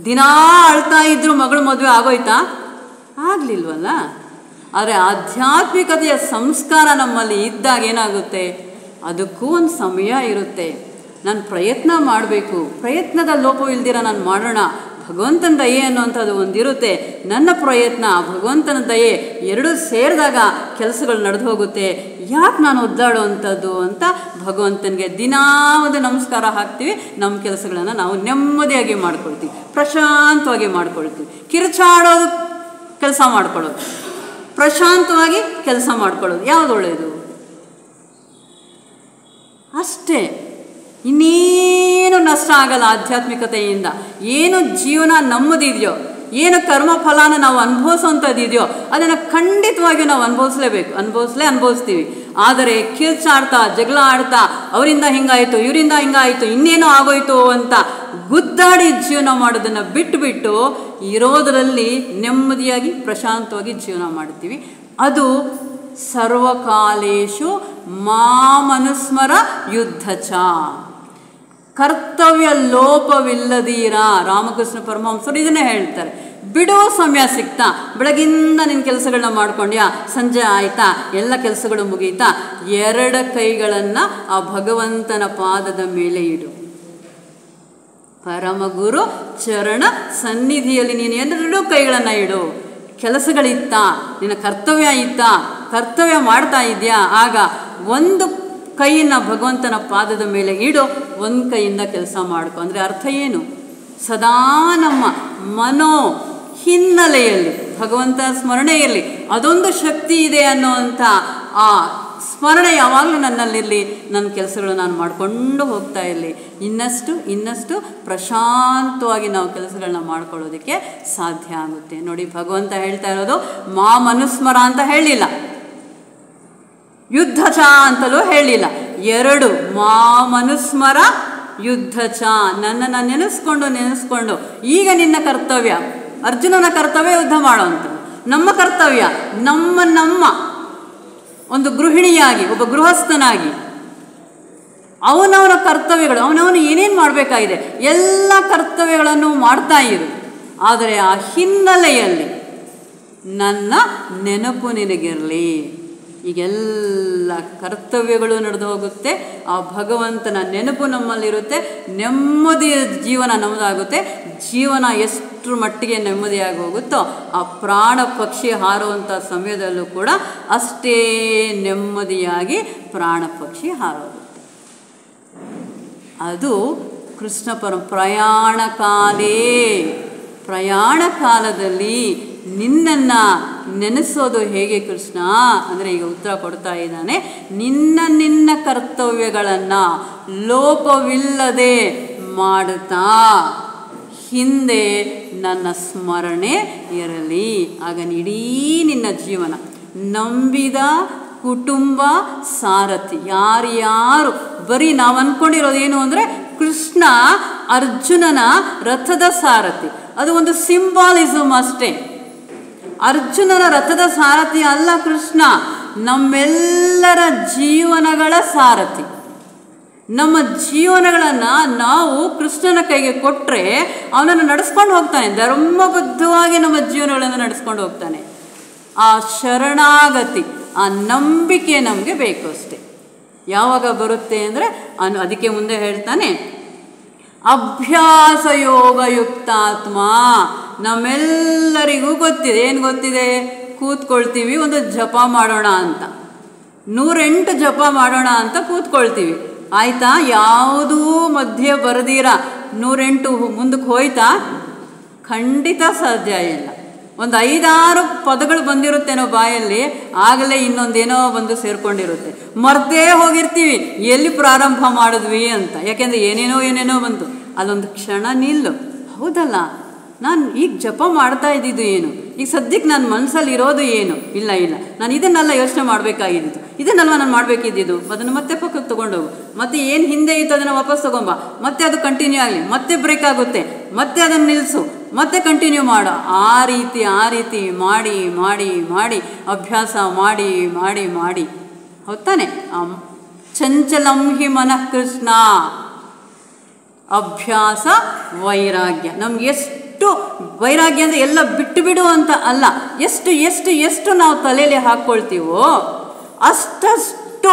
ದಿನಾ ಅಳ್ತಾ ಇದ್ದರೂ ಮಗಳ ಮದುವೆ ಆಗೋಯ್ತಾ? ಆಗಲಿಲ್ವಲ್ಲ. ಆದರೆ ಆಧ್ಯಾತ್ಮಿಕತೆಯ ಸಂಸ್ಕಾರ ನಮ್ಮಲ್ಲಿ ಇದ್ದಾಗ ಏನಾಗುತ್ತೆ, ಅದಕ್ಕೂ ಒಂದು ಸಮಯ ಇರುತ್ತೆ. ನಾನು ಪ್ರಯತ್ನ ಮಾಡಬೇಕು, ಪ್ರಯತ್ನದ ಲೋಪವಿಲ್ದಿರ ನಾನು ಮಾಡೋಣ. ಭಗವಂತನ ದಯೆ ಅನ್ನುವಂಥದ್ದು ಒಂದಿರುತ್ತೆ. ನನ್ನ ಪ್ರಯತ್ನ, ಭಗವಂತನ ದಯೆ ಎರಡೂ ಸೇರಿದಾಗ ಕೆಲಸಗಳು ನಡೆದು ಹೋಗುತ್ತೆ. ಯಾಕೆ ನಾನು ಒದ್ದಾಡುವಂಥದ್ದು ಅಂತ ಭಗವಂತನಿಗೆ ದಿನಾ ಒಂದು ನಮಸ್ಕಾರ ಹಾಕ್ತೀವಿ. ನಮ್ಮ ಕೆಲಸಗಳನ್ನು ನಾವು ನೆಮ್ಮದಿಯಾಗಿ ಮಾಡ್ಕೊಳ್ತೀವಿ, ಪ್ರಶಾಂತವಾಗಿ ಮಾಡ್ಕೊಳ್ತೀವಿ. ಕಿರುಚಾಡೋದು ಕೆಲಸ ಮಾಡ್ಕೊಳ್ಳೋದು, ಪ್ರಶಾಂತವಾಗಿ ಕೆಲಸ ಮಾಡ್ಕೊಳ್ಳೋದು ಯಾವುದು ಒಳ್ಳೆಯದು? ಅಷ್ಟೇ, ಇನ್ನೇನು ನಷ್ಟ ಆಗಲ್ಲ ಆಧ್ಯಾತ್ಮಿಕತೆಯಿಂದ. ಏನು ಜೀವನ ನಮ್ಮದಿದೆಯೋ, ಏನು ಕರ್ಮಫಲನ ನಾವು ಅನುಭವಿಸೋಂಥದ್ದಿದೆಯೋ ಅದನ್ನು ಖಂಡಿತವಾಗಿಯೂ ನಾವು ಅನುಭವಿಸ್ತೀವಿ. ಆದರೆ ಕಿರ್ಚಾಡ್ತಾ, ಜಗಳ ಆಡ್ತಾ, ಅವರಿಂದ ಹಿಂಗಾಯಿತು, ಇವರಿಂದ ಹಿಂಗಾಯಿತು, ಇನ್ನೇನೋ ಆಗೋಯ್ತು ಅಂತ ಗುದ್ದಾಡಿ ಜೀವನ ಮಾಡೋದನ್ನು ಬಿಟ್ಟು ಇರೋದರಲ್ಲಿ ನೆಮ್ಮದಿಯಾಗಿ ಪ್ರಶಾಂತವಾಗಿ ಜೀವನ ಮಾಡ್ತೀವಿ. ಅದು ಸರ್ವಕಾಲೇಶು ಮಾಮನುಸ್ಮರ ಯುದ್ಧ ಚ. ಕರ್ತವ್ಯ ಲೋಪವಿಲ್ಲದೀರ ರಾಮಕೃಷ್ಣ ಪರಮಹಂಸರು ಇದನ್ನೇ ಹೇಳ್ತಾರೆ. ಬಿಡೋ ಸಮಯ ಸಿಗ್ತಾ, ಬೆಳಗಿಂದ ನಿನ್ನ ಕೆಲಸಗಳನ್ನ ಮಾಡ್ಕೊಂಡ್ಯಾ, ಸಂಜೆ ಆಯ್ತಾ, ಎಲ್ಲ ಕೆಲಸಗಳು ಮುಗೀತಾ, 2 ಕೈಗಳನ್ನು ಆ ಭಗವಂತನ ಪಾದದ ಮೇಲೆ ಇಡು. ಪರಮಗುರು ಚರಣ ಸನ್ನಿಧಿಯಲ್ಲಿ ನೀನು 2 ಕೈಗಳನ್ನು ಇಡು. ಕೆಲಸಗಳಿತ್ತಾ, ನಿನ್ನ ಕರ್ತವ್ಯ ಇತ್ತಾ, ಕರ್ತವ್ಯ ಮಾಡ್ತಾ ಇದೆಯಾ, ಆಗ 1 ಕೈಯನ್ನು ಭಗವಂತನ ಪಾದದ ಮೇಲೆ ಇಡು, 1 ಕೈಯಿಂದ ಕೆಲಸ ಮಾಡ್ಕೊ. ಅಂದರೆ ಅರ್ಥ ಏನು? ಸದಾ ನಮ್ಮ ಮನೋ ಹಿನ್ನೆಲೆಯಲ್ಲಿ ಭಗವಂತ ಸ್ಮರಣೆಯಲ್ಲಿ ಅದೊಂದು ಶಕ್ತಿ ಇದೆ ಅನ್ನೋವಂಥ ಆ ಸ್ಮರಣೆ ಯಾವಾಗಲೂ ನನ್ನಲ್ಲಿರಲಿ, ನನ್ನ ಕೆಲಸಗಳು ನಾನು ಮಾಡಿಕೊಂಡು ಹೋಗ್ತಾ ಇರಲಿ. ಇನ್ನಷ್ಟು ಪ್ರಶಾಂತವಾಗಿ ನಾವು ಕೆಲಸಗಳನ್ನ ಮಾಡ್ಕೊಳ್ಳೋದಕ್ಕೆ ಸಾಧ್ಯ ಆಗುತ್ತೆ. ನೋಡಿ, ಭಗವಂತ ಹೇಳ್ತಾ ಇರೋದು ಮಾಮನುಸ್ಮರ ಅಂತ ಹೇಳಿಲ್ಲ, ಯುದ್ಧ ಚ ಅಂತಲೂ ಹೇಳಿಲ್ಲ. 2 ಮಾಮನುಸ್ಮರ ಯುದ್ಧ ಚ. ನನ್ನನ್ನು ನೆನೆಸ್ಕೊಂಡು ಈಗ ನಿನ್ನ ಕರ್ತವ್ಯ, ಅರ್ಜುನನ ಕರ್ತವ್ಯ ಯುದ್ಧ ಮಾಡೋವಂಥದ್ದು. ನಮ್ಮ ಕರ್ತವ್ಯ ನಮ್ಮ ಒಂದು ಗೃಹಿಣಿಯಾಗಿ, ಒಬ್ಬ ಗೃಹಸ್ಥನಾಗಿ ಅವನವನ ಕರ್ತವ್ಯಗಳು, ಅವನವನು ಏನೇನು ಮಾಡಬೇಕಾಗಿದೆ ಎಲ್ಲ ಕರ್ತವ್ಯಗಳನ್ನು ಮಾಡ್ತಾ ಇರು. ಆದರೆ ಆ ಹಿನ್ನೆಲೆಯಲ್ಲಿ ನನ್ನ ನೆನಪು ನಿನಗಿರಲಿ. ಈಗೆಲ್ಲ ಕರ್ತವ್ಯಗಳು ನಡೆದು ಹೋಗುತ್ತೆ, ಆ ಭಗವಂತನ ನೆನಪು ನಮ್ಮಲ್ಲಿರುತ್ತೆ, ನೆಮ್ಮದಿಯ ಜೀವನ ನಮ್ಮದಾಗುತ್ತೆ. ಜೀವನ ಎಷ್ಟರ ಮಟ್ಟಿಗೆ ನೆಮ್ಮದಿಯಾಗಿ ಹೋಗುತ್ತೋ ಆ ಪ್ರಾಣ ಪಕ್ಷಿ ಹಾರುವಂಥ ಸಮಯದಲ್ಲೂ ಕೂಡ ಅಷ್ಟೇ ನೆಮ್ಮದಿಯಾಗಿ ಪ್ರಾಣ ಪಕ್ಷಿ ಹಾರೋಗುತ್ತೆ. ಅದು ಕೃಷ್ಣ ಪ್ರಯಾಣ ಕಾಲದಲ್ಲಿ ನಿನ್ನನ್ನು ನೆನೆಸೋದು ಹೇಗೆ ಕೃಷ್ಣ ಅಂದರೆ, ಈಗ ಉತ್ತರ ಕೊಡ್ತಾ ಇದ್ದಾನೆ. ನಿನ್ನ ಕರ್ತವ್ಯಗಳನ್ನು ಲೋಪವಿಲ್ಲದೆ ಮಾಡುತ್ತಾ ಹಿಂದೆ ನನ್ನ ಸ್ಮರಣೆ ಇರಲಿ. ಆಗ ಇಡೀ ನಿನ್ನ ಜೀವನ ನಂಬಿದ ಕುಟುಂಬ ಸಾರಥಿ. ಯಾರ್ಯಾರು ಬರೀ ನಾವು ಅಂದ್ಕೊಂಡಿರೋದೇನು ಅಂದರೆ ಕೃಷ್ಣ ಅರ್ಜುನನ ರಥದ ಸಾರಥಿ, ಅದು ಒಂದು ಸಿಂಬಾಲಿಸಮ್ ಅಷ್ಟೇ. ಅರ್ಜುನನ ರಥದ ಸಾರಥಿ ಅಲ್ಲ ಕೃಷ್ಣ, ನಮ್ಮೆಲ್ಲರ ಜೀವನಗಳ ಸಾರಥಿ. ನಮ್ಮ ಜೀವನಗಳನ್ನು ನಾವು ಕೃಷ್ಣನ ಕೈಗೆ ಕೊಟ್ಟರೆ ಅವನನ್ನು ನಡೆಸ್ಕೊಂಡು ಹೋಗ್ತಾನೆ, ಧರ್ಮಬದ್ಧವಾಗಿ ನಮ್ಮ ಜೀವನಗಳನ್ನು ನಡೆಸ್ಕೊಂಡು ಹೋಗ್ತಾನೆ. ಆ ಶರಣಾಗತಿ, ಆ ನಂಬಿಕೆ ನಮಗೆ ಬೇಕು ಅಷ್ಟೆ. ಯಾವಾಗ ಬರುತ್ತೆ ಅಂದರೆ ಅದಕ್ಕೆ ಮುಂದೆ ಹೇಳ್ತಾನೆ, ಅಭ್ಯಾಸ ಯೋಗಯುಕ್ತಾತ್ಮ. ನಮ್ಮೆಲ್ಲರಿಗೂ ಗೊತ್ತಿದೆ, ಏನು ಗೊತ್ತಿದೆ? ಕೂತ್ಕೊಳ್ತೀವಿ, ಒಂದು ಜಪ ಮಾಡೋಣ ಅಂತ, 108 ಜಪ ಮಾಡೋಣ ಅಂತ ಕೂತ್ಕೊಳ್ತೀವಿ. ಆಯಿತಾ? ಯಾವುದೂ ಮಧ್ಯೆ ಬರೆದಿರ 108 ಮುಂದಕ್ಕೆ ಹೋಯ್ತಾ? ಖಂಡಿತ ಸಾಧ್ಯ ಇಲ್ಲ. ಒಂದು 5-6 ಪದಗಳು ಬಂದಿರುತ್ತೇನೋ ಬಾಯಲ್ಲಿ, ಆಗಲೇ ಇನ್ನೊಂದೇನೋ ಬಂದು ಸೇರಿಕೊಂಡಿರುತ್ತೆ. ಮರ್ತೇ ಹೋಗಿರ್ತೀವಿ ಎಲ್ಲಿ ಪ್ರಾರಂಭ ಮಾಡಿದ್ವಿ ಅಂತ. ಯಾಕೆಂದರೆ ಏನೇನೋ ಬಂತು. ಅದೊಂದು ಕ್ಷಣ ನಿಲ್ಲು. ಹೌದಲ್ಲ, ನಾನು ಈಗ ಜಪ ಮಾಡ್ತಾ ಇದ್ದಿದ್ದು ಏನು, ಈಗ ಸದ್ಯಕ್ಕೆ ನನ್ನ ಮನಸ್ಸಲ್ಲಿ ಇರೋದು ಏನು? ಇಲ್ಲ, ನಾನು ಇದನ್ನೆಲ್ಲ ಯೋಚನೆ ಮಾಡಬೇಕಾಗಿದ್ದು, ಇದನ್ನೆಲ್ಲ ನಾನು ಮಾಡಬೇಕಿದ್ದು. ಅದನ್ನು ಮತ್ತೆ ಪಕ್ಕಕ್ಕೆ ತೊಗೊಂಡೋಗು, ಮತ್ತೆ ಏನು ಹಿಂದೆ ಇತ್ತು ಅದನ್ನು ವಾಪಸ್ ತೊಗೊಂಬ, ಮತ್ತೆ ಅದು ಕಂಟಿನ್ಯೂ ಆಗಲಿ, ಮತ್ತೆ ಬ್ರೇಕ್ ಆಗುತ್ತೆ, ಮತ್ತೆ ಅದನ್ನು ನಿಲ್ಲಿಸು, ಮತ್ತೆ ಕಂಟಿನ್ಯೂ ಮಾಡು. ಆ ರೀತಿ ಮಾಡಿ ಮಾಡಿ ಮಾಡಿ ಅಭ್ಯಾಸ ಮಾಡಿ ಮಾಡಿ ಮಾಡಿ ಹೌದಾನೆ. ಚಂಚಲಂ ಹಿ ಮನಃ ಕೃಷ್ಣ. ಅಭ್ಯಾಸ ವೈರಾಗ್ಯ. ನಮ್ಗೆ ಎಷ್ಟು ವೈರಾಗ್ಯ ಅಂದರೆ ಎಲ್ಲ ಬಿಟ್ಟು ಅಂತ ಅಲ್ಲ, ಎಷ್ಟು ನಾವು ತಲೆಯಲ್ಲಿ ಹಾಕ್ಕೊಳ್ತೀವೋ ಅಷ್ಟು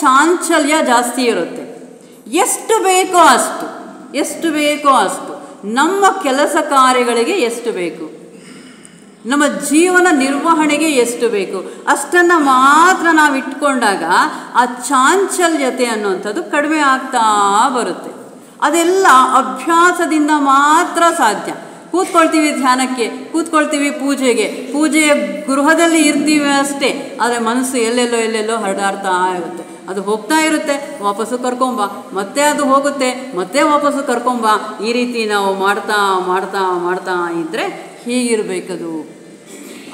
ಚಾಂಚಲ್ಯ ಜಾಸ್ತಿ ಇರುತ್ತೆ. ಎಷ್ಟು ಬೇಕೋ ಅಷ್ಟು ನಮ್ಮ ಕೆಲಸ ಕಾರ್ಯಗಳಿಗೆ ಎಷ್ಟು ಬೇಕು, ನಮ್ಮ ಜೀವನ ನಿರ್ವಹಣೆಗೆ ಎಷ್ಟು ಬೇಕು, ಅಷ್ಟನ್ನು ಮಾತ್ರ ನಾವು ಇಟ್ಕೊಂಡಾಗ ಆ ಚಾಂಚಲ್ಯತೆ ಅನ್ನುವಂಥದ್ದು ಕಡಿಮೆ ಆಗ್ತಾ ಬರುತ್ತೆ. ಅದೆಲ್ಲ ಅಭ್ಯಾಸದಿಂದ ಮಾತ್ರ ಸಾಧ್ಯ. ಕೂತ್ಕೊಳ್ತೀವಿ ಧ್ಯಾನಕ್ಕೆ, ಕೂತ್ಕೊಳ್ತೀವಿ ಪೂಜೆಯ ಗೃಹದಲ್ಲಿ ಇರ್ತೀವಿ ಅಷ್ಟೇ, ಆದರೆ ಮನಸ್ಸು ಎಲ್ಲೆಲ್ಲೋ ಹರಡಾಡ್ತಾ ಇರುತ್ತೆ. ಅದು ಹೋಗ್ತಾ ಇರುತ್ತೆ, ವಾಪಸ್ಸು ಕರ್ಕೊಂಬ, ಮತ್ತೆ ಅದು ಹೋಗುತ್ತೆ, ಮತ್ತೆ ವಾಪಸ್ಸು ಕರ್ಕೊಂಬ. ಈ ರೀತಿ ನಾವು ಮಾಡ್ತಾ ಮಾಡ್ತಾ ಮಾಡ್ತಾ ಇದ್ದರೆ ಹೀಗಿರಬೇಕದು.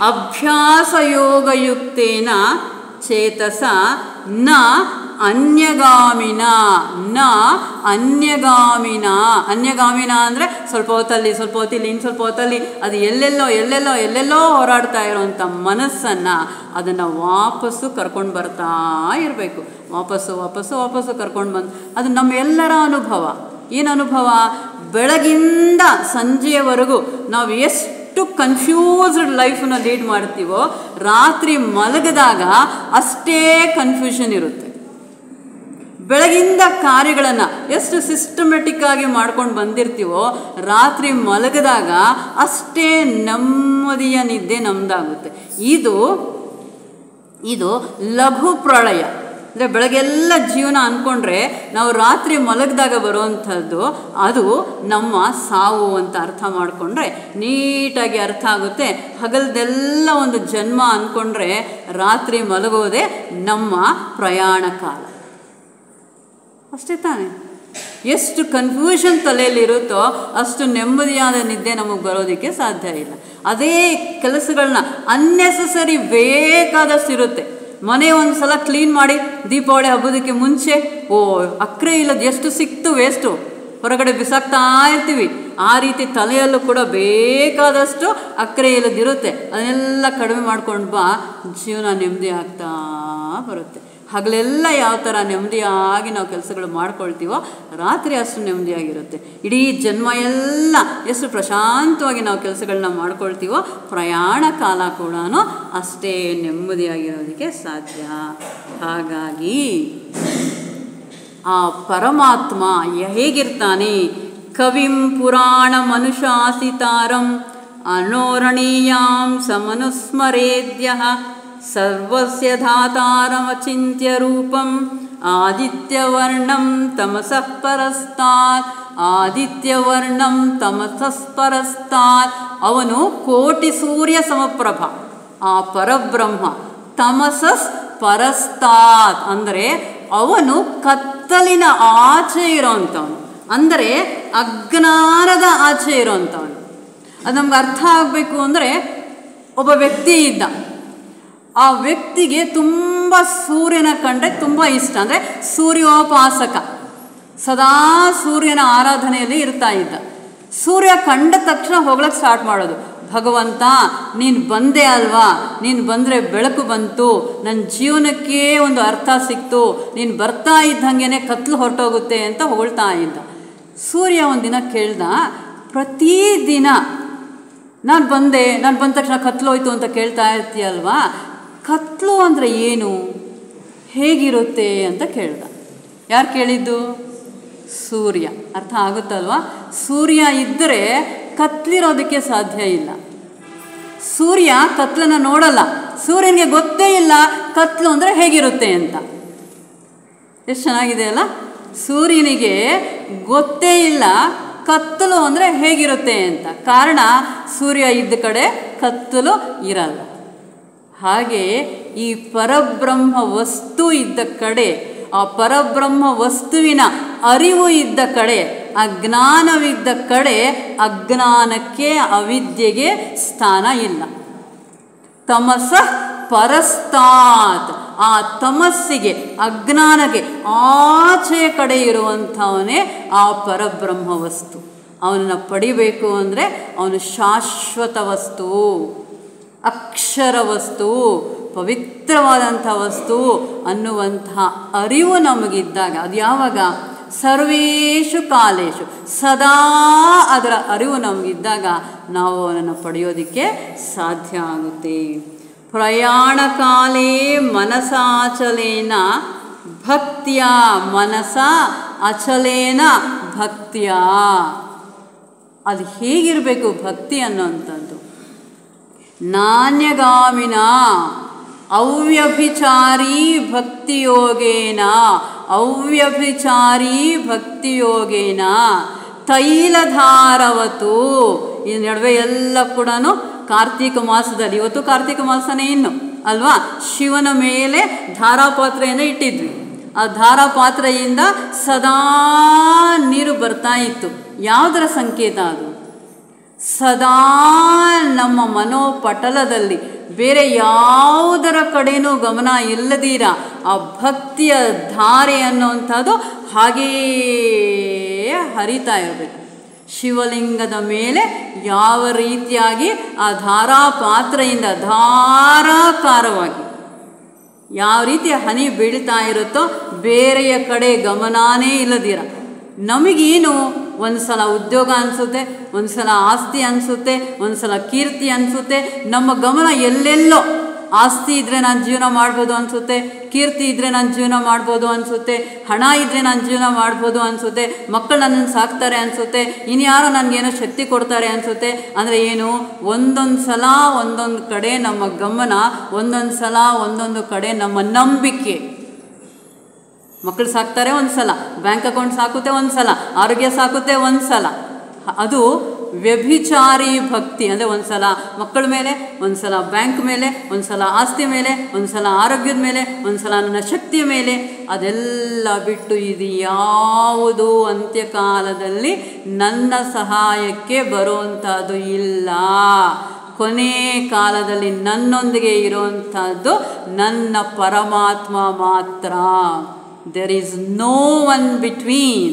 ಅಭ್ಯಾಸ ಯೋಗಯುಕ್ತೇನ ಚೇತಸ ನ ಅನ್ಯಗಾಮಿನ ನ ಅನ್ಯಗಾಮಿನ. ಅನ್ಯಗಾಮಿನ ಅಂದರೆ ಸ್ವಲ್ಪ ಹೊತ್ತಲ್ಲಿ ಸ್ವಲ್ಪ ಹೊತ್ತಿಲ್ಲಿ ಇನ್ನು ಸ್ವಲ್ಪ ಹೊತ್ತಲ್ಲಿ ಅದು ಎಲ್ಲೆಲ್ಲೋ ಹೋರಾಡ್ತಾ ಇರೋವಂಥ ಮನಸ್ಸನ್ನು ಅದನ್ನು ವಾಪಸ್ಸು ಕರ್ಕೊಂಡು ಬರ್ತಾ ಇರಬೇಕು. ವಾಪಸ್ಸು ಕರ್ಕೊಂಡು ಬಂದು ಅದು ನಮ್ಮೆಲ್ಲರ ಅನುಭವ. ಏನು ಅನುಭವ? ಬೆಳಗಿಂದ ಸಂಜೆಯವರೆಗೂ ನಾವು ಎಷ್ಟು ಕನ್ಫ್ಯೂಸ್ಡ್ ಲೈಫನ್ನ ಲೀಡ್ ಮಾಡ್ತೀವೋ ರಾತ್ರಿ ಮಲಗಿದಾಗ ಅಷ್ಟೇ ಕನ್ಫ್ಯೂಷನ್ ಇರುತ್ತೆ. ಬೆಳಗಿಂದ ಕಾರ್ಯಗಳನ್ನು ಎಷ್ಟು ಸಿಸ್ಟಮೆಟಿಕ್ ಆಗಿ ಮಾಡ್ಕೊಂಡು ಬಂದಿರ್ತೀವೋ ರಾತ್ರಿ ಮಲಗಿದಾಗ ಅಷ್ಟೇ ನೆಮ್ಮದಿಯ ನಿದ್ದೆ ನಮ್ಮದಾಗುತ್ತೆ. ಇದು ಲಘು ಪ್ರಳಯ. ಅಂದರೆ ಬೆಳಗ್ಗೆಲ್ಲ ಜೀವನ ಅಂದ್ಕೊಂಡ್ರೆ ನಾವು ರಾತ್ರಿ ಮಲಗಿದಾಗ ಬರುವಂಥದ್ದು ಅದು ನಮ್ಮ ಸಾವು ಅಂತ ಅರ್ಥ ಮಾಡಿಕೊಂಡ್ರೆ ನೀಟಾಗಿ ಅರ್ಥ ಆಗುತ್ತೆ. ಹಗಲದೆಲ್ಲ ಒಂದು ಜನ್ಮ ಅಂದ್ಕೊಂಡ್ರೆ ರಾತ್ರಿ ಮಲಗೋದೇ ನಮ್ಮ ಪ್ರಯಾಣ ಕಾಲ. ಅಷ್ಟೇ ತಾನೇ. ಎಷ್ಟು ಕನ್ಫ್ಯೂಷನ್ ತಲೆಯಲ್ಲಿರುತ್ತೋ ಅಷ್ಟು ನೆಮ್ಮದಿಯಾದ ನಿದ್ದೆ ನಮಗೆ ಬರೋದಕ್ಕೆ ಸಾಧ್ಯ ಇಲ್ಲ. ಅದೇ ಕೆಲಸಗಳನ್ನ ಅನ್ನೆಸೆಸರಿ ಬೇಕಾದಷ್ಟು ಇರುತ್ತೆ. ಮನೆ ಒಂದು ಸಲ ಕ್ಲೀನ್ ಮಾಡಿ ದೀಪಾವಳಿ ಹಬ್ಬದಕ್ಕೆ ಮುಂಚೆ ಅಕ್ರೆ ಇಲ್ಲದ ಎಷ್ಟು ಸಿಕ್ತು ವೇಸ್ಟು ಹೊರಗಡೆ ಬಿಸಾಕ್ತಾ ಇರ್ತೀವಿ. ಆ ರೀತಿ ತಲೆಯಲ್ಲೂ ಕೂಡ ಬೇಕಾದಷ್ಟು ಅಕ್ರೆ ಇಲ್ಲದಿರುತ್ತೆ. ಅದನ್ನೆಲ್ಲ ಕಡಿಮೆ ಮಾಡ್ಕೊಂಡು ಬಾ, ಜೀವನ ನೆಮ್ಮದಿ ಆಗ್ತಾ ಬರುತ್ತೆ. ಹಗಲೆಲ್ಲ ಯಾವ ಥರ ನೆಮ್ಮದಿಯಾಗಿ ನಾವು ಕೆಲಸಗಳು ಮಾಡ್ಕೊಳ್ತೀವೋ ರಾತ್ರಿ ಅಷ್ಟು ನೆಮ್ಮದಿಯಾಗಿರುತ್ತೆ. ಇಡೀ ಜನ್ಮ ಎಲ್ಲ ಎಷ್ಟು ಪ್ರಶಾಂತವಾಗಿ ನಾವು ಕೆಲಸಗಳನ್ನ ಮಾಡ್ಕೊಳ್ತೀವೋ ಪ್ರಯಾಣ ಕಾಲ ಕೂಡ ಅಷ್ಟೇ ನೆಮ್ಮದಿಯಾಗಿರೋದಕ್ಕೆ ಸಾಧ್ಯ. ಹಾಗಾಗಿ ಆ ಪರಮಾತ್ಮ ಹೇಗಿರ್ತಾನೆ? ಕವಿಂ ಪುರಾಣ ಮನುಷಾಸಿತಾರಂ ಅನೋರಣೀಯಾಂ ಸಮನುಸ್ಮರೇದ್ಯ ಸರ್ವಸ್ಯ ಧಾತಾರಮಚಿಂತ್ಯ ರೂಪಂ ಆದಿತ್ಯವರ್ಣಂ ತಮಸಃ ಪರಸ್ತಾತ್. ಆದಿತ್ಯವರ್ಣಂ ತಮಸಃ ಪರಸ್ತಾತ್. ಅವನು ಕೋಟಿ ಸೂರ್ಯ ಸಮಪ್ರಭ, ಆ ಪರಬ್ರಹ್ಮ. ತಮಸಸ್ ಪರಸ್ತಾತ್ ಅಂದರೆ ಅವನು ಕತ್ತಲಿನ ಆಚೆ ಇರೋವಂಥವನು, ಅಂದರೆ ಅಜ್ಞಾನದ ಆಚೆ ಇರೋವಂಥವನು. ಅದು ನಮ್ಗೆ ಅರ್ಥ ಆಗಬೇಕು ಅಂದರೆ, ಒಬ್ಬ ವ್ಯಕ್ತಿ ಇದ್ದ. ಆ ವ್ಯಕ್ತಿಗೆ ತುಂಬ ಸೂರ್ಯನ ಕಂಡ್ರೆ ತುಂಬ ಇಷ್ಟ. ಅಂದರೆ ಸೂರ್ಯೋಪಾಸಕ, ಸದಾ ಸೂರ್ಯನ ಆರಾಧನೆಯಲ್ಲಿ ಇರ್ತಾ ಇದ್ದ. ಸೂರ್ಯ ಕಂಡ ತಕ್ಷಣ ಹೋಗ್ಲಿಕ್ಕೆ ಸ್ಟಾರ್ಟ್ ಮಾಡೋದು. ಭಗವಂತ ನೀನು ಬಂದೆ ಅಲ್ವಾ, ನೀನು ಬಂದರೆ ಬೆಳಕು ಬಂತು, ನನ್ನ ಜೀವನಕ್ಕೆ ಒಂದು ಅರ್ಥ ಸಿಕ್ತು, ನೀನು ಬರ್ತಾ ಇದ್ದಂಗೆ ಕತ್ಲು ಹೊರಟೋಗುತ್ತೆ ಅಂತ ಹೊಗಳ್ತಾ ಇದ್ದ. ಸೂರ್ಯ ಒಂದಿನ ಕೇಳ್ದ, ಪ್ರತಿದಿನ ನಾನು ಬಂದ ತಕ್ಷಣ ಕತ್ಲು ಹೋಯ್ತು ಅಂತ ಕೇಳ್ತಾ ಇರ್ತೀಯಲ್ವಾ, ಕತ್ಲು ಅಂದರೆ ಏನು, ಹೇಗಿರುತ್ತೆ ಅಂತ ಕೇಳ್ದ. ಯಾರು ಕೇಳಿದ್ದು? ಸೂರ್ಯ. ಅರ್ಥ ಆಗುತ್ತಲ್ವಾ? ಸೂರ್ಯ ಇದ್ದರೆ ಕತ್ಲಿರೋದಕ್ಕೆ ಸಾಧ್ಯ ಇಲ್ಲ. ಸೂರ್ಯ ಕತ್ಲನ್ನು ನೋಡಲ್ಲ, ಸೂರ್ಯನಿಗೆ ಗೊತ್ತೇ ಇಲ್ಲ ಕತ್ಲು ಅಂದರೆ ಹೇಗಿರುತ್ತೆ ಅಂತ. ಎಷ್ಟು ಚೆನ್ನಾಗಿದೆ ಅಲ್ಲ? ಸೂರ್ಯನಿಗೆ ಗೊತ್ತೇ ಇಲ್ಲ ಕತ್ತಲು ಅಂದರೆ ಹೇಗಿರುತ್ತೆ ಅಂತ. ಕಾರಣ ಸೂರ್ಯ ಇದ್ದ ಕಡೆ ಕತ್ತಲು ಇರಲ್ಲ. ಹಾಗೆ ಈ ಪರಬ್ರಹ್ಮ ವಸ್ತು ಇದ್ದ ಕಡೆ, ಆ ಪರಬ್ರಹ್ಮ ವಸ್ತುವಿನ ಅರಿವು ಇದ್ದ ಕಡೆ, ಅಜ್ಞಾನವಿದ್ದ ಕಡೆ ಅಜ್ಞಾನಕ್ಕೆ ಅವಿದ್ಯೆಗೆ ಸ್ಥಾನ ಇಲ್ಲ. ತಮಸಃ ಪರಸ್ತಾತ್. ಆ ತಮಸ್ಸಿಗೆ, ಅಜ್ಞಾನಕ್ಕೆ ಆಚೆಯ ಕಡೆ ಇರುವಂಥವನೇ ಆ ಪರಬ್ರಹ್ಮ ವಸ್ತು. ಅವನನ್ನು ಪಡಿಬೇಕು ಅಂದರೆ ಅವನು ಶಾಶ್ವತ ವಸ್ತು, ಅಕ್ಷರ ವಸ್ತು, ಪವಿತ್ರವಾದಂಥ ವಸ್ತು ಅನ್ನುವಂತಹ ಅರಿವು ನಮಗಿದ್ದಾಗ, ಅದು ಯಾವಾಗ? ಸರ್ವೇಷು ಕಾಲೇಶು, ಸದಾ ಅದರ ಅರಿವು ನಮಗಿದ್ದಾಗ ನಾವು ಅವನನ್ನು ಪಡೆಯೋದಕ್ಕೆ ಸಾಧ್ಯ ಆಗುತ್ತೆ. ಪ್ರಯಾಣ ಕಾಲೇ ಮನಸಾಚಲೇನ ಭಕ್ತಿಯ, ಮನಸ ಅಚಲೇನ ಭಕ್ತಿಯ. ಅದು ಹೇಗಿರಬೇಕು ಭಕ್ತಿ ಅನ್ನೋಂಥದ್ದು? ನಾಣ್ಯಗಾಮಿನ ಅವ್ಯಭಿಚಾರಿ ಭಕ್ತಿಯೋಗೇನ, ಅವ್ಯಭಿಚಾರಿ ಭಕ್ತಿಯೋಗೇನ ತೈಲಧಾರವತು. ಈ ನಡುವೆ ಎಲ್ಲ ಕೂಡ ಕಾರ್ತಿಕ ಮಾಸದಲ್ಲಿ, ಇವತ್ತು ಕಾರ್ತಿಕ ಮಾಸನೇ ಇನ್ನು ಅಲ್ವಾ, ಶಿವನ ಮೇಲೆ ಧಾರಾಪಾತ್ರೆಯನ್ನು ಇಟ್ಟಿದ್ವಿ. ಆ ಧಾರಾಪಾತ್ರೆಯಿಂದ ಸದಾ ನೀರು ಬರ್ತಾ ಇತ್ತು. ಯಾವುದರ ಸಂಕೇತ ಅದು? ಸದಾ ನಮ್ಮ ಮನೋಪಟಲದಲ್ಲಿ ಬೇರೆ ಯಾವುದರ ಕಡೆಯೂ ಗಮನ ಇಲ್ಲದಿರ ಆ ಭಕ್ತಿಯ ಧಾರೆ ಅನ್ನುವಂಥದ್ದು ಹಾಗೆಯೇ ಹರಿತಾ ಇರಬೇಕು. ಶಿವಲಿಂಗದ ಮೇಲೆ ಯಾವ ರೀತಿಯಾಗಿ ಆ ಧಾರಾಪಾತ್ರೆಯಿಂದ ಧಾರಾಕಾರವಾಗಿ ಯಾವ ರೀತಿ ಹನಿ ಬೀಳ್ತಾ ಇರುತ್ತೋ ಬೇರೆಯ ಕಡೆ ಗಮನನೇ ಇಲ್ಲದಿರ, ನಮಗೇನು ಒಂದು ಸಲ ಉದ್ಯೋಗ ಅನಿಸುತ್ತೆ, ಒಂದು ಸಲ ಆಸ್ತಿ ಅನಿಸುತ್ತೆ, ಒಂದು ಸಲ ಕೀರ್ತಿ ಅನಿಸುತ್ತೆ, ನಮ್ಮ ಗಮನ ಎಲ್ಲೆಲ್ಲೋ ಆಸ್ತಿ ಇದ್ದರೆ ನಾನು ಜೀವನ ಮಾಡ್ಬೋದು ಅನಿಸುತ್ತೆ, ಕೀರ್ತಿ ಇದ್ದರೆ ನಾನು ಜೀವನ ಮಾಡ್ಬೋದು ಅನಿಸುತ್ತೆ, ಹಣ ಇದ್ದರೆ ನಾನು ಜೀವನ ಮಾಡ್ಬೋದು ಅನಿಸುತ್ತೆ, ಮಕ್ಕಳು ನನ್ನನ್ನು ಸಾಕ್ತಾರೆ ಅನಿಸುತ್ತೆ, ಇನ್ಯಾರೋ ನನಗೇನೋ ಶಕ್ತಿ ಕೊಡ್ತಾರೆ ಅನಿಸುತ್ತೆ. ಅಂದರೆ ಏನು, ಒಂದೊಂದು ಸಲ ಒಂದೊಂದು ಕಡೆ ನಮ್ಮ ಗಮನ, ಒಂದೊಂದು ಸಲ ಒಂದೊಂದು ಕಡೆ ನಮ್ಮ ನಂಬಿಕೆ. ಮಕ್ಕಳು ಸಾಕ್ತಾರೆ ಒಂದು ಸಲ, ಬ್ಯಾಂಕ್ ಅಕೌಂಟ್ ಸಾಕುತ್ತೆ ಒಂದು ಸಲ, ಆರೋಗ್ಯ ಸಾಕುತ್ತೆ ಒಂದು ಸಲ. ಅದು ವ್ಯಭಿಚಾರಿ ಭಕ್ತಿ. ಅಂದರೆ ಒಂದು ಸಲ ಮಕ್ಕಳ ಮೇಲೆ, ಒಂದು ಸಲ ಬ್ಯಾಂಕ್ ಮೇಲೆ, ಒಂದು ಸಲ ಆಸ್ತಿ ಮೇಲೆ, ಒಂದು ಸಲ ಆರೋಗ್ಯದ ಮೇಲೆ, ಒಂದು ಸಲ ನನ್ನ ಶಕ್ತಿಯ ಮೇಲೆ. ಅದೆಲ್ಲ ಬಿಟ್ಟು ಇದು ಯಾವುದು ಅಂತ್ಯಕಾಲದಲ್ಲಿ ನನ್ನ ಸಹಾಯಕ್ಕೆ ಬರುವಂಥದ್ದು ಇಲ್ಲ. ಕೊನೆ ಕಾಲದಲ್ಲಿ ನನ್ನೊಂದಿಗೆ ಇರುವಂಥದ್ದು ನನ್ನ ಪರಮಾತ್ಮ ಮಾತ್ರ. There is no one between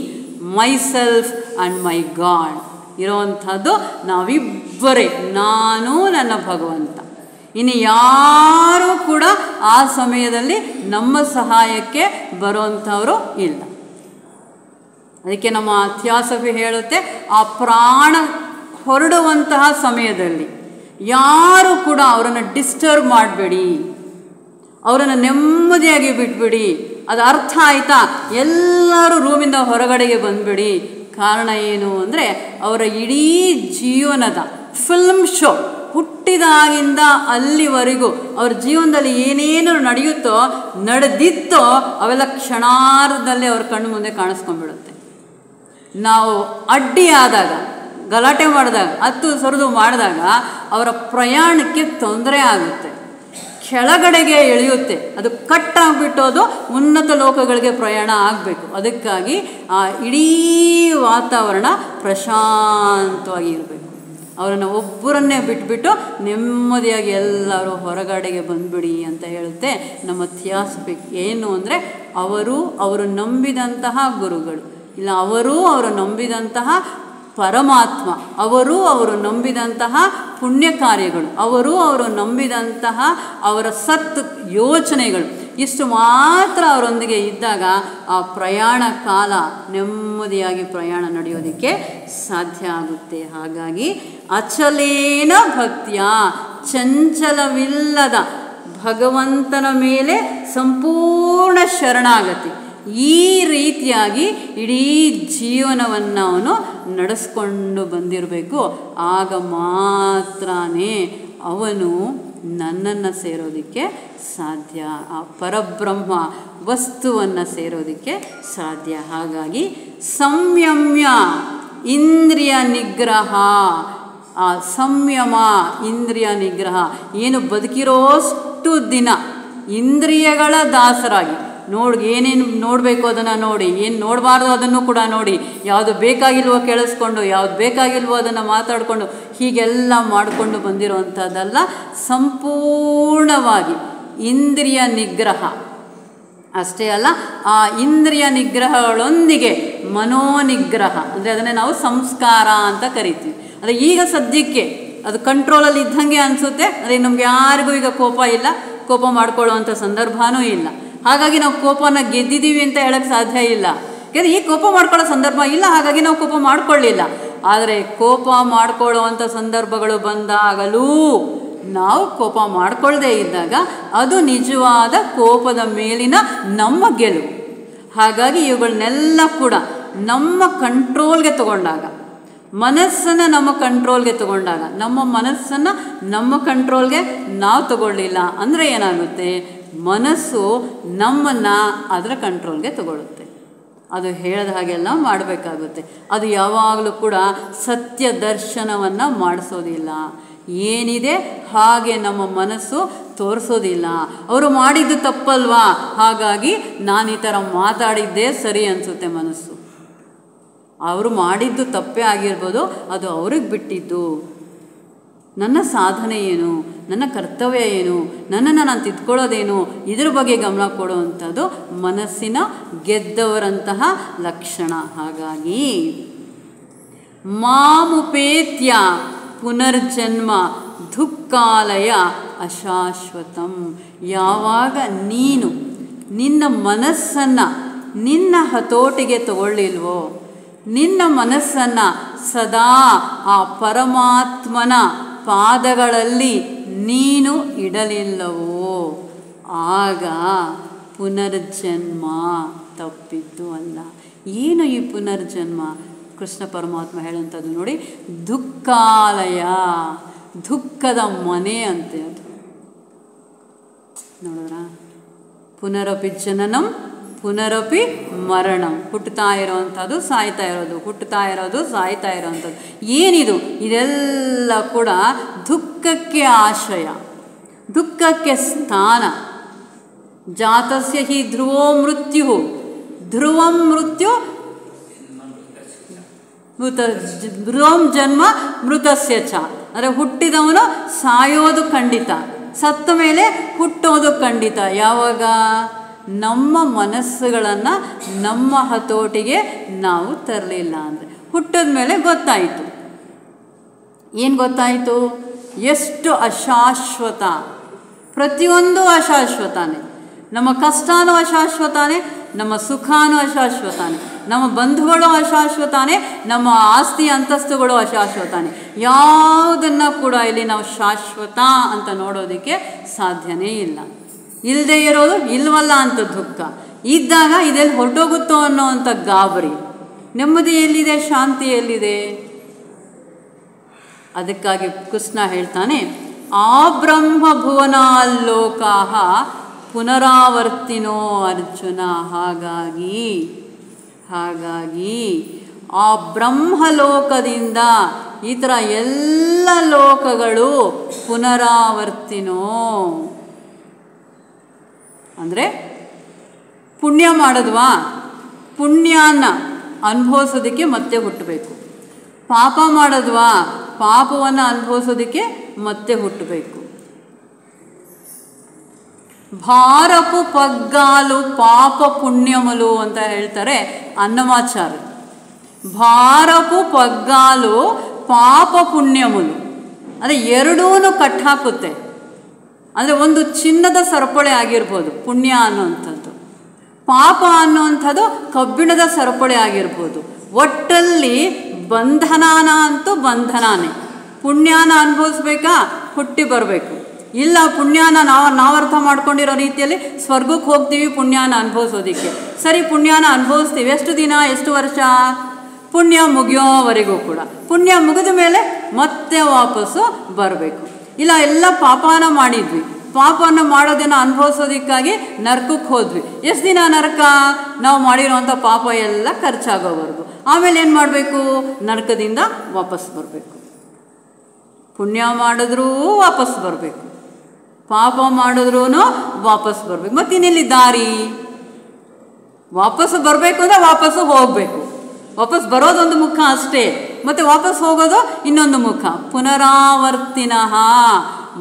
myself and my God. ಇರೋವಂಥದ್ದು ನಾವಿಬ್ಬರೇ, ನಾನು ನನ್ನ ಭಗವಂತ. ಇನ್ನು ಯಾರೂ ಕೂಡ ಆ ಸಮಯದಲ್ಲಿ ನಮ್ಮ ಸಹಾಯಕ್ಕೆ ಬರುವಂಥವರು ಇಲ್ಲ. ಅದಕ್ಕೆ ನಮ್ಮ ಥಿಯಾಸಫಿ ಹೇಳುತ್ತೆ, ಆ ಪ್ರಾಣ ಹೊರಡುವಂತಹ ಸಮಯದಲ್ಲಿ ಯಾರೂ ಕೂಡ ಅವರನ್ನು ಡಿಸ್ಟರ್ಬ್ ಮಾಡಬೇಡಿ, ಅವರನ್ನು ನೆಮ್ಮದಿಯಾಗಿ ಬಿಟ್ಬಿಡಿ. ಅದು ಅರ್ಥ ಆಯಿತಾ? ಎಲ್ಲರೂ ರೂಮಿಂದ ಹೊರಗಡೆಗೆ ಬಂದುಬಿಡಿ. ಕಾರಣ ಏನು ಅಂದರೆ, ಅವರ ಇಡೀ ಜೀವನದ ಫಿಲ್ಮ್ ಶೋ, ಹುಟ್ಟಿದಾಗಿಂದ ಅಲ್ಲಿವರೆಗೂ ಅವ್ರ ಜೀವನದಲ್ಲಿ ಏನೇನು ನಡೆದಿತ್ತೋ ಅವೆಲ್ಲ ಕ್ಷಣಾರ್ಧದಲ್ಲಿ ಅವ್ರ ಕಣ್ಣು ಮುಂದೆ ಕಾಣಿಸ್ಕೊಂಡ್ಬಿಡುತ್ತೆ. ನಾವು ಅಡ್ಡಿ ಆದಾಗ, ಗಲಾಟೆ ಮಾಡಿದಾಗ, ಹತ್ತು ಸರಿದು ಮಾಡಿದಾಗ ಅವರ ಪ್ರಯಾಣಕ್ಕೆ ತೊಂದರೆ ಆಗುತ್ತೆ, ಕೆಳಗಡೆಗೆ ಇಳಿಯುತ್ತೆ. ಅದು ಕಟ್ಟಾಗ್ಬಿಟ್ಟು ಅದು ಉನ್ನತ ಲೋಕಗಳಿಗೆ ಪ್ರಯಾಣ ಆಗಬೇಕು. ಅದಕ್ಕಾಗಿ ಆ ಇಡೀ ವಾತಾವರಣ ಪ್ರಶಾಂತವಾಗಿ ಇರಬೇಕು. ಅವರನ್ನು ಒಬ್ಬರನ್ನೇ ಬಿಟ್ಬಿಟ್ಟು ನೆಮ್ಮದಿಯಾಗಿ ಎಲ್ಲರೂ ಹೊರಗಡೆಗೆ ಬಂದುಬಿಡಿ ಅಂತ ಹೇಳುತ್ತೆ ನಮ್ಮ ಥಿಯಾಸಫಿ. ಏನು ಅಂದರೆ, ಅವರು ನಂಬಿದಂತಹ ಗುರುಗಳು, ಇಲ್ಲ ಅವರು ನಂಬಿದಂತಹ ಪರಮಾತ್ಮ, ಅವರು ನಂಬಿದಂತಹ ಪುಣ್ಯ ಕಾರ್ಯಗಳು, ಅವರು ನಂಬಿದಂತಹ ಅವರ ಸತ್ ಯೋಚನೆಗಳು, ಇಷ್ಟು ಮಾತ್ರ ಅವರೊಂದಿಗೆ ಇದ್ದಾಗ ಆ ಪ್ರಯಾಣ ಕಾಲ ನೆಮ್ಮದಿಯಾಗಿ ಪ್ರಯಾಣ ನಡೆಯೋದಕ್ಕೆ ಸಾಧ್ಯ ಆಗುತ್ತೆ. ಹಾಗಾಗಿ ಅಚಲೇನ ಭಕ್ತಿಯ, ಚಂಚಲವಿಲ್ಲದ ಭಗವಂತನ ಮೇಲೆ ಸಂಪೂರ್ಣ ಶರಣಾಗತಿ, ಈ ರೀತಿಯಾಗಿ ಇಡೀ ಜೀವನವನ್ನು ಅವನು ನಡೆಸ್ಕೊಂಡು ಬಂದಿರಬೇಕು. ಆಗ ಮಾತ್ರನೇ ಅವನು ನನ್ನನ್ನು ಸೇರೋದಕ್ಕೆ ಸಾಧ್ಯ, ಆ ಪರಬ್ರಹ್ಮ ವಸ್ತುವನ್ನು ಸೇರೋದಕ್ಕೆ ಸಾಧ್ಯ. ಹಾಗಾಗಿ ಸಂಯಮ್ಯ ಇಂದ್ರಿಯ ನಿಗ್ರಹ, ಆ ಸಂಯಮ ಇಂದ್ರಿಯ ನಿಗ್ರಹ, ಏನು ಬದುಕಿರೋಷ್ಟು ದಿನ ಇಂದ್ರಿಯಗಳ ದಾಸರಾಗಿ ಏನೇನು ನೋಡಬೇಕು ಅದನ್ನು ನೋಡಿ, ಏನು ನೋಡಬಾರ್ದು ಅದನ್ನು ಕೂಡ ನೋಡಿ, ಯಾವುದು ಬೇಕಾಗಿಲ್ವೋ ಕೇಳಿಸ್ಕೊಂಡು, ಯಾವುದು ಬೇಕಾಗಿಲ್ವೋ ಅದನ್ನು ಮಾತಾಡಿಕೊಂಡು, ಹೀಗೆಲ್ಲ ಮಾಡಿಕೊಂಡು ಬಂದಿರುವಂಥದ್ದಲ್ಲ. ಸಂಪೂರ್ಣವಾಗಿ ಇಂದ್ರಿಯ ನಿಗ್ರಹ ಅಷ್ಟೇ ಅಲ್ಲ, ಆ ಇಂದ್ರಿಯ ನಿಗ್ರಹಗಳೊಂದಿಗೆ ಮನೋನಿಗ್ರಹ, ಅಂದರೆ ಅದನ್ನೇ ನಾವು ಸಂಸ್ಕಾರ ಅಂತ ಕರಿತೀವಿ. ಅಂದರೆ ಈಗ ಸದ್ಯಕ್ಕೆ ಅದು ಕಂಟ್ರೋಲಲ್ಲಿ ಇದ್ದಂಗೆ ಅನಿಸುತ್ತೆ. ಅದೇ ನಮ್ಗೆ ಯಾರಿಗೂ ಈಗ ಕೋಪ ಇಲ್ಲ, ಕೋಪ ಮಾಡ್ಕೊಳ್ಳುವಂಥ ಸಂದರ್ಭವೂ ಇಲ್ಲ. ಹಾಗಾಗಿ ನಾವು ಕೋಪನ ಗೆದ್ದಿದ್ದೀವಿ ಅಂತ ಹೇಳೋಕ್ಕೆ ಸಾಧ್ಯ ಇಲ್ಲ. ಯಾಕಂದರೆ ಈ ಕೋಪ ಮಾಡ್ಕೊಳ್ಳೋ ಸಂದರ್ಭ ಇಲ್ಲ, ಹಾಗಾಗಿ ನಾವು ಕೋಪ ಮಾಡ್ಕೊಳ್ಳಿಲ್ಲ. ಆದರೆ ಕೋಪ ಮಾಡ್ಕೊಳ್ಳುವಂಥ ಸಂದರ್ಭಗಳು ಬಂದಾಗಲೂ ನಾವು ಕೋಪ ಮಾಡ್ಕೊಳ್ಳದೇ ಇದ್ದಾಗ ಅದು ನಿಜವಾದ ಕೋಪದ ಮೇಲಿನ ನಮ್ಮ ಗೆಲುವು. ಹಾಗಾಗಿ ಇವುಗಳನ್ನೆಲ್ಲ ಕೂಡ ನಮ್ಮ ಕಂಟ್ರೋಲ್ಗೆ ತಗೊಂಡಾಗ, ಮನಸ್ಸನ್ನು ನಮ್ಮ ಕಂಟ್ರೋಲ್ಗೆ ತಗೊಂಡಾಗ, ನಮ್ಮ ಮನಸ್ಸನ್ನು ನಮ್ಮ ಕಂಟ್ರೋಲ್ಗೆ ನಾವು ತಗೊಳ್ಳಿಲ್ಲ ಅಂದರೆ ಏನಾಗುತ್ತೆ, ಮನಸ್ಸು ನಮ್ಮನ್ನು ಅದರ ಕಂಟ್ರೋಲ್ಗೆ ತಗೊಳ್ಳುತ್ತೆ. ಅದು ಹೇಳಿದ ಹಾಗೆಲ್ಲ ಮಾಡಬೇಕಾಗುತ್ತೆ. ಅದು ಯಾವಾಗಲೂ ಕೂಡ ಸತ್ಯ ದರ್ಶನವನ್ನು ಮಾಡಿಸೋದಿಲ್ಲ. ಏನಿದೆ ಹಾಗೆ ನಮ್ಮ ಮನಸ್ಸು ತೋರಿಸೋದಿಲ್ಲ. ಅವರು ಮಾಡಿದ್ದು ತಪ್ಪಲ್ವಾ, ಹಾಗಾಗಿ ನಾನು ಈ ಥರ ಮಾತಾಡಿದ್ದೇ ಸರಿ ಅನಿಸುತ್ತೆ ಮನಸ್ಸು. ಅವರು ಮಾಡಿದ್ದು ತಪ್ಪೇ ಆಗಿರ್ಬೋದು, ಅದು ಅವ್ರಿಗೆ ಬಿಟ್ಟಿದ್ದು. ನನ್ನ ಸಾಧನೆ ಏನು, ನನ್ನ ಕರ್ತವ್ಯ ಏನು, ನನ್ನನ್ನು ನಾನು ತಿದ್ಕೊಳ್ಳೋದೇನು, ಇದ್ರ ಬಗ್ಗೆ ಗಮನ ಕೊಡುವಂಥದ್ದು ಮನಸ್ಸಿನ ಗೆದ್ದವರಂತಹ ಲಕ್ಷಣ. ಹಾಗಾಗಿ ಮಾಮುಪೇತ್ಯ ಪುನರ್ಜನ್ಮ ದುಃಖಾಲಯ ಅಶಾಶ್ವತಂ. ಯಾವಾಗ ನೀನು ನಿನ್ನ ಮನಸ್ಸನ್ನು ನಿನ್ನ ಹತೋಟಿಗೆ ತಗೊಳ್ಳಿಲ್ವೋ, ನಿನ್ನ ಮನಸ್ಸನ್ನು ಸದಾ ಆ ಪರಮಾತ್ಮನ ಪಾದಗಳಲ್ಲಿ ನೀನು ಇಡಲಿಲ್ಲವೋ, ಆಗ ಪುನರ್ಜನ್ಮ ತಪ್ಪಿದ್ದು ಅಲ್ಲ. ಏನು ಈ ಪುನರ್ಜನ್ಮ? ಕೃಷ್ಣ ಪರಮಾತ್ಮ ಹೇಳುವಂಥದ್ದು ನೋಡಿ, ದುಃಖಾಲಯ, ದುಃಖದ ಮನೆ ಅಂತೆ ಅದು. ನೋಡಿದ್ರ, ಪುನರಪಿ ಜನನಂ ಪುನರಪಿ ಮರಣಂ. ಹುಟ್ಟುತ್ತಾ ಇರೋವಂಥದ್ದು, ಸಾಯ್ತಾ ಇರೋದು, ಹುಟ್ಟುತ್ತಾ ಇರೋದು, ಸಾಯ್ತಾ ಇರೋವಂಥದ್ದು. ಏನಿದು? ಇದೆಲ್ಲ ಕೂಡ ದುಃಖಕ್ಕೆ ಆಶ್ರಯ, ದುಃಖಕ್ಕೆ ಸ್ಥಾನ. ಜಾತಸ್ಯ ಹಿ ಧ್ರುವೋ ಮೃತ್ಯು, ಧ್ರುವಂ ಮೃತ್ಯು ಧ್ರುವಂ ಜನ್ಮ ಮೃತಸ್ಯ ಚ. ಅಂದರೆ ಹುಟ್ಟಿದವನು ಸಾಯೋದು ಖಂಡಿತ, ಸತ್ತ ಮೇಲೆ ಹುಟ್ಟೋದು ಖಂಡಿತ. ಯಾವಾಗ? ನಮ್ಮ ಮನಸ್ಸುಗಳನ್ನು ನಮ್ಮ ಹತೋಟಿಗೆ ನಾವು ತರಲಿಲ್ಲ ಅಂದರೆ. ಹುಟ್ಟಿದ ಮೇಲೆ ಗೊತ್ತಾಯಿತು. ಏನು ಗೊತ್ತಾಯಿತು? ಎಷ್ಟು ಅಶಾಶ್ವತ, ಪ್ರತಿಯೊಂದು ಅಶಾಶ್ವತಾನೆ. ನಮ್ಮ ಕಷ್ಟನೂ ಅಶಾಶ್ವತಾನೆ, ನಮ್ಮ ಸುಖನೂ ಅಶಾಶ್ವತಾನೆ, ನಮ್ಮ ಬಂಧುಗಳು ಅಶಾಶ್ವತಾನೆ, ನಮ್ಮ ಆಸ್ತಿ ಅಂತಸ್ತುಗಳು ಅಶಾಶ್ವತಾನೆ. ಯಾವುದನ್ನು ಕೂಡ ಇಲ್ಲಿ ನಾವು ಶಾಶ್ವತ ಅಂತ ನೋಡೋದಕ್ಕೆ ಸಾಧ್ಯನೇ ಇಲ್ಲ. ಇಲ್ಲದೆ ಇರೋದು ಇಲ್ವಲ್ಲ ಅಂತ ದುಃಖ, ಇದ್ದಾಗ ಇದೆಲ್ಲಿ ಹೊರಟೋಗುತ್ತೋ ಅನ್ನೋವಂಥ ಗಾಬರಿ. ನೆಮ್ಮದಿ ಎಲ್ಲಿದೆ? ಶಾಂತಿ ಎಲ್ಲಿದೆ? ಅದಕ್ಕಾಗಿ ಕೃಷ್ಣ ಹೇಳ್ತಾನೆ, ಆ ಬ್ರಹ್ಮಭುವನಾಲೋಕಾಹ ಪುನರಾವರ್ತಿನೋ ಅರ್ಜುನ. ಹಾಗಾಗಿ ಆ ಬ್ರಹ್ಮಲೋಕದಿಂದ ಈ ಥರ ಎಲ್ಲ ಲೋಕಗಳು ಪುನರಾವರ್ತಿನೋ ಅಂದರೆ ಪುಣ್ಯ ಮಾಡಿದ್ವಾ, ಪುಣ್ಯನ ಅನುಭವಿಸೋದಕ್ಕೆ ಮತ್ತೆ ಹುಟ್ಟಬೇಕು. ಪಾಪ ಮಾಡಿದ್ವಾ, ಪಾಪವನ್ನು ಅನುಭವಿಸೋದಕ್ಕೆ ಮತ್ತೆ ಹುಟ್ಟಬೇಕು. ಭಾರಪು ಪಗ್ಗಾಲು ಪಾಪ ಪುಣ್ಯಮಲು ಅಂತ ಹೇಳ್ತಾರೆ ಅನ್ನಮಾಚಾರ್ಯ. ಭಾರಪು ಪಗ್ಗಾಲು ಪಾಪ ಪುಣ್ಯಮಲು ಅಂದರೆ ಎರಡೂ ಕಟ್ಟಾಕುತ್ತೆ. ಅಂದರೆ ಒಂದು ಚಿನ್ನದ ಸರಪಳಿ ಆಗಿರ್ಬೋದು ಪುಣ್ಯ ಅನ್ನುವಂಥದ್ದು, ಪಾಪ ಅನ್ನುವಂಥದ್ದು ಕಬ್ಬಿಣದ ಸರಪಳಿ ಆಗಿರ್ಬೋದು. ಒಟ್ಟಲ್ಲಿ ಬಂಧನಾನ ಅಂತೂ ಬಂಧನಾನೇ. ಪುಣ್ಯನ ಅನುಭವಿಸ್ಬೇಕಾ? ಹುಟ್ಟಿ ಬರಬೇಕು. ಇಲ್ಲ, ಪುಣ್ಯನ ನಾವು ಅರ್ಥ ಮಾಡ್ಕೊಂಡಿರೋ ರೀತಿಯಲ್ಲಿ ಸ್ವರ್ಗಕ್ಕೆ ಹೋಗ್ತೀವಿ ಪುಣ್ಯನ ಅನುಭವಿಸೋದಕ್ಕೆ. ಸರಿ, ಪುಣ್ಯನ ಅನುಭವಿಸ್ತೀವಿ. ಎಷ್ಟು ದಿನ, ಎಷ್ಟು ವರ್ಷ? ಪುಣ್ಯ ಮುಗಿಯೋವರೆಗೂ ಕೂಡ. ಪುಣ್ಯ ಮುಗಿದ ಮೇಲೆ ಮತ್ತೆ ವಾಪಸ್ಸು ಬರಬೇಕು. ಇಲ್ಲ, ಎಲ್ಲ ಪಾಪನ ಮಾಡಿದ್ವಿ, ಪಾಪವನ್ನು ಮಾಡೋದನ್ನು ಅನುಭವಿಸೋದಕ್ಕಾಗಿ ನರಕಕ್ಕೆ ಹೋದ್ವಿ. ಎಷ್ಟು ದಿನ ನರಕ? ನಾವು ಮಾಡಿರೋವಂಥ ಪಾಪ ಎಲ್ಲ ಖರ್ಚಾಗೋವರೆಗೂ. ಆಮೇಲೆ ಏನು ಮಾಡಬೇಕು? ನರಕದಿಂದ ವಾಪಸ್ ಬರಬೇಕು. ಪುಣ್ಯ ಮಾಡಿದ್ರೂ ವಾಪಸ್ ಬರಬೇಕು, ಪಾಪ ಮಾಡಿದ್ರೂ ವಾಪಸ್ ಬರಬೇಕು. ಮತ್ತಿನ್ನೆಲ್ಲಿ ದಾರಿ? ವಾಪಸ್ಸು ಬರಬೇಕು ಅಂದರೆ ವಾಪಸ್ಸು ಹೋಗಬೇಕು. ವಾಪಸ್ ಬರೋದೊಂದು ಮುಖ ಅಷ್ಟೇ, ಮತ್ತು ವಾಪಸ್ ಹೋಗೋದು ಇನ್ನೊಂದು ಮುಖ. ಪುನರಾವರ್ತಿನಃ,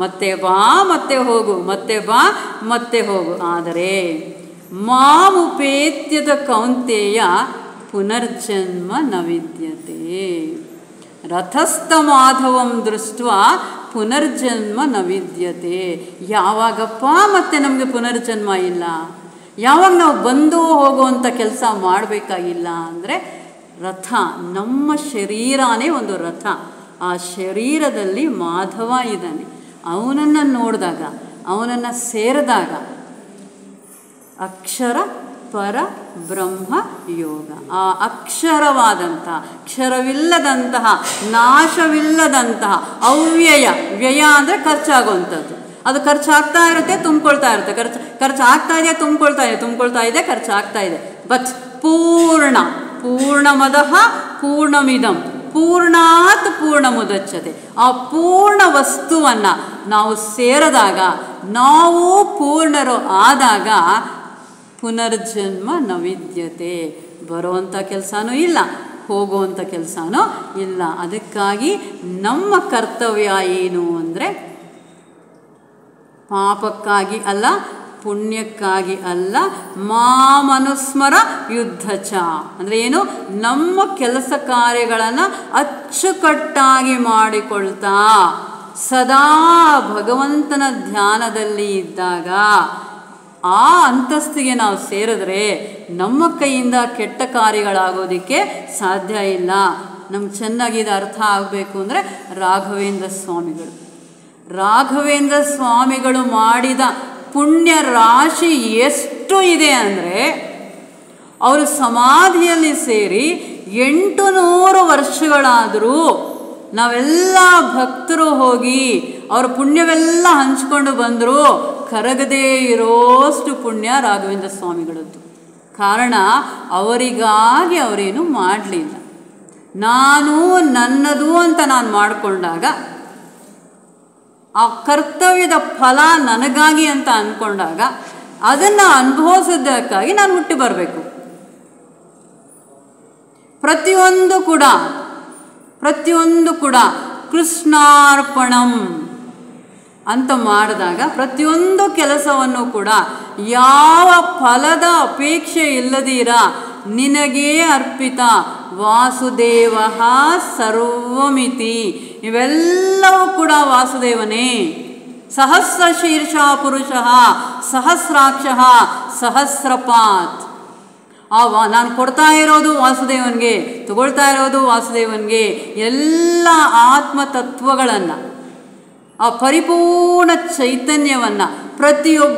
ಮತ್ತೆ ಬಾ ಮತ್ತೆ ಹೋಗು, ಮತ್ತೆ ಬಾ ಮತ್ತೆ ಹೋಗು. ಆದರೆ ಮಾಮುಪೇತ್ಯದ ಕೌಂತೆಯ ಪುನರ್ಜನ್ಮ ನ ವಿದ್ಯತೆ. ರಥಸ್ಥ ಮಾಧವಂ ದೃಷ್ಟ ಪುನರ್ಜನ್ಮ ನ ವಿದ್ಯತೆ. ಯಾವಾಗಪ್ಪ ಮತ್ತೆ ನಮಗೆ ಪುನರ್ಜನ್ಮ ಇಲ್ಲ? ಯಾವಾಗ ನಾವು ಬಂದು ಹೋಗುವಂಥ ಕೆಲಸ ಮಾಡಬೇಕಾಗಿಲ್ಲ ಅಂದರೆ, ರಥ, ನಮ್ಮ ಶರೀರನೇ ಒಂದು ರಥ. ಆ ಶರೀರದಲ್ಲಿ ಮಾಧವ ಇದ್ದಾನೆ. ಅವನನ್ನು ನೋಡಿದಾಗ, ಅವನನ್ನು ಸೇರಿದಾಗ ಅಕ್ಷರ ಪರ ಬ್ರಹ್ಮ ಯೋಗ. ಆ ಅಕ್ಷರವಾದಂಥ, ಕ್ಷರವಿಲ್ಲದಂತಹ, ನಾಶವಿಲ್ಲದಂತಹ ಅವ್ಯಯ. ವ್ಯಯ ಅಂದರೆ ಖರ್ಚಾಗುವಂಥದ್ದು. ಅದು ಖರ್ಚಾಗ್ತಾ ಇರುತ್ತೆ, ತುಂಬಿಕೊಳ್ತಾ ಇರುತ್ತೆ. ಖರ್ಚಾಗ್ತಾ ಇದೆ, ತುಂಬಿಕೊಳ್ತಾ ಇದೆ, ಖರ್ಚಾಗ್ತಾ ಇದೆ. ಬಟ್ ಪೂರ್ಣ, ಪೂರ್ಣಮದಃ ಪೂರ್ಣಮಿದಂ ಪೂರ್ಣಾತ್ ಪೂರ್ಣಮುದಚ್ಯತೆ. ಆ ಪೂರ್ಣ ವಸ್ತುವನ್ನು ನಾವು ಸೇರಿದಾಗ, ನಾವು ಪೂರ್ಣರು ಆದಾಗ ಪುನರ್ಜನ್ಮ ನ ವಿದ್ಯತೆ. ಬರುವಂಥ ಕೆಲಸನೂ ಇಲ್ಲ, ಹೋಗುವಂಥ ಕೆಲಸನೂ ಇಲ್ಲ. ಅದಕ್ಕಾಗಿ ನಮ್ಮ ಕರ್ತವ್ಯ ಏನು ಅಂದರೆ ಪಾಪಕ್ಕಾಗಿ ಅಲ್ಲ, ಪುಣ್ಯಕ್ಕಾಗಿ ಅಲ್ಲ, ಮಾಮನುಸ್ಮರ ಯುದ್ಧಚ ಅಂದರೆ ಏನು, ನಮ್ಮ ಕೆಲಸ ಕಾರ್ಯಗಳನ್ನು ಅಚ್ಚುಕಟ್ಟಾಗಿ ಮಾಡಿಕೊಳ್ತಾ ಸದಾ ಭಗವಂತನ ಧ್ಯಾನದಲ್ಲಿ ಇದ್ದಾಗ ಆ ಅಂತಸ್ತಿಗೆ ನಾವು ಸೇರಿದ್ರೆ ನಮ್ಮ ಕೈಯಿಂದ ಕೆಟ್ಟ ಕಾರ್ಯಗಳಾಗೋದಕ್ಕೆ ಸಾಧ್ಯ ಇಲ್ಲ. ನಮ್ಗೆ ಚೆನ್ನಾಗಿ ಇದು ಅರ್ಥ ಆಗಬೇಕು ಅಂದರೆ ರಾಘವೇಂದ್ರ ಸ್ವಾಮಿಗಳು ಮಾಡಿದ ಪುಣ್ಯ ರಾಶಿ ಎಷ್ಟು ಇದೆ ಅಂದರೆ ಅವರು ಸಮಾಧಿಯಲ್ಲಿ ಸೇರಿ 800 ವರ್ಷಗಳಾದರೂ ನಾವೆಲ್ಲ ಭಕ್ತರು ಹೋಗಿ ಅವರ ಪುಣ್ಯವೆಲ್ಲ ಹಂಚ್ಕೊಂಡು ಬಂದರೂ ಕರಗದೇ ಇರೋಷ್ಟು ಪುಣ್ಯ ರಾಘವೇಂದ್ರ ಸ್ವಾಮಿಗಳದ್ದು. ಕಾರಣ ಅವರಿಗಾಗಿ ಅವರೇನು ಮಾಡಲಿಲ್ಲ. ನಾನು ನನ್ನದು ಅಂತ ನಾನು ಮಾಡಿಕೊಂಡಾಗ ಆ ಕರ್ತವ್ಯದ ಫಲ ನನಗಾಗಿ ಅಂತ ಅಂದ್ಕೊಂಡಾಗ ಅದನ್ನು ಅನುಭವಿಸೋದಕ್ಕಾಗಿ ನಾನು ಹುಟ್ಟಿ ಬರಬೇಕು. ಪ್ರತಿಯೊಂದು ಕೂಡ ಕೃಷ್ಣಾರ್ಪಣಂ ಅಂತ ಮಾಡಿದಾಗ ಪ್ರತಿಯೊಂದು ಕೆಲಸವನ್ನು ಕೂಡ ಯಾವ ಫಲದ ಅಪೇಕ್ಷೆ ಇಲ್ಲದಿರ ನಿನಗೇ ಅರ್ಪಿತ ವಾಸುದೇವ ಸರ್ವಮಿತಿ, ಇವೆಲ್ಲವೂ ಕೂಡ ವಾಸುದೇವನೇ. ಸಹಸ್ರ ಶೀರ್ಷ ಪುರುಷ ಸಹಸ್ರಾಕ್ಷ ಸಹಸ್ರಪಾತ್. ನಾನು ಕೊಡ್ತಾ ಇರೋದು ವಾಸುದೇವನಿಗೆ, ತಗೊಳ್ತಾ ಇರೋದು ವಾಸುದೇವನಿಗೆ. ಎಲ್ಲ ಆತ್ಮತತ್ವಗಳನ್ನು, ಆ ಪರಿಪೂರ್ಣ ಚೈತನ್ಯವನ್ನು ಪ್ರತಿಯೊಬ್ಬ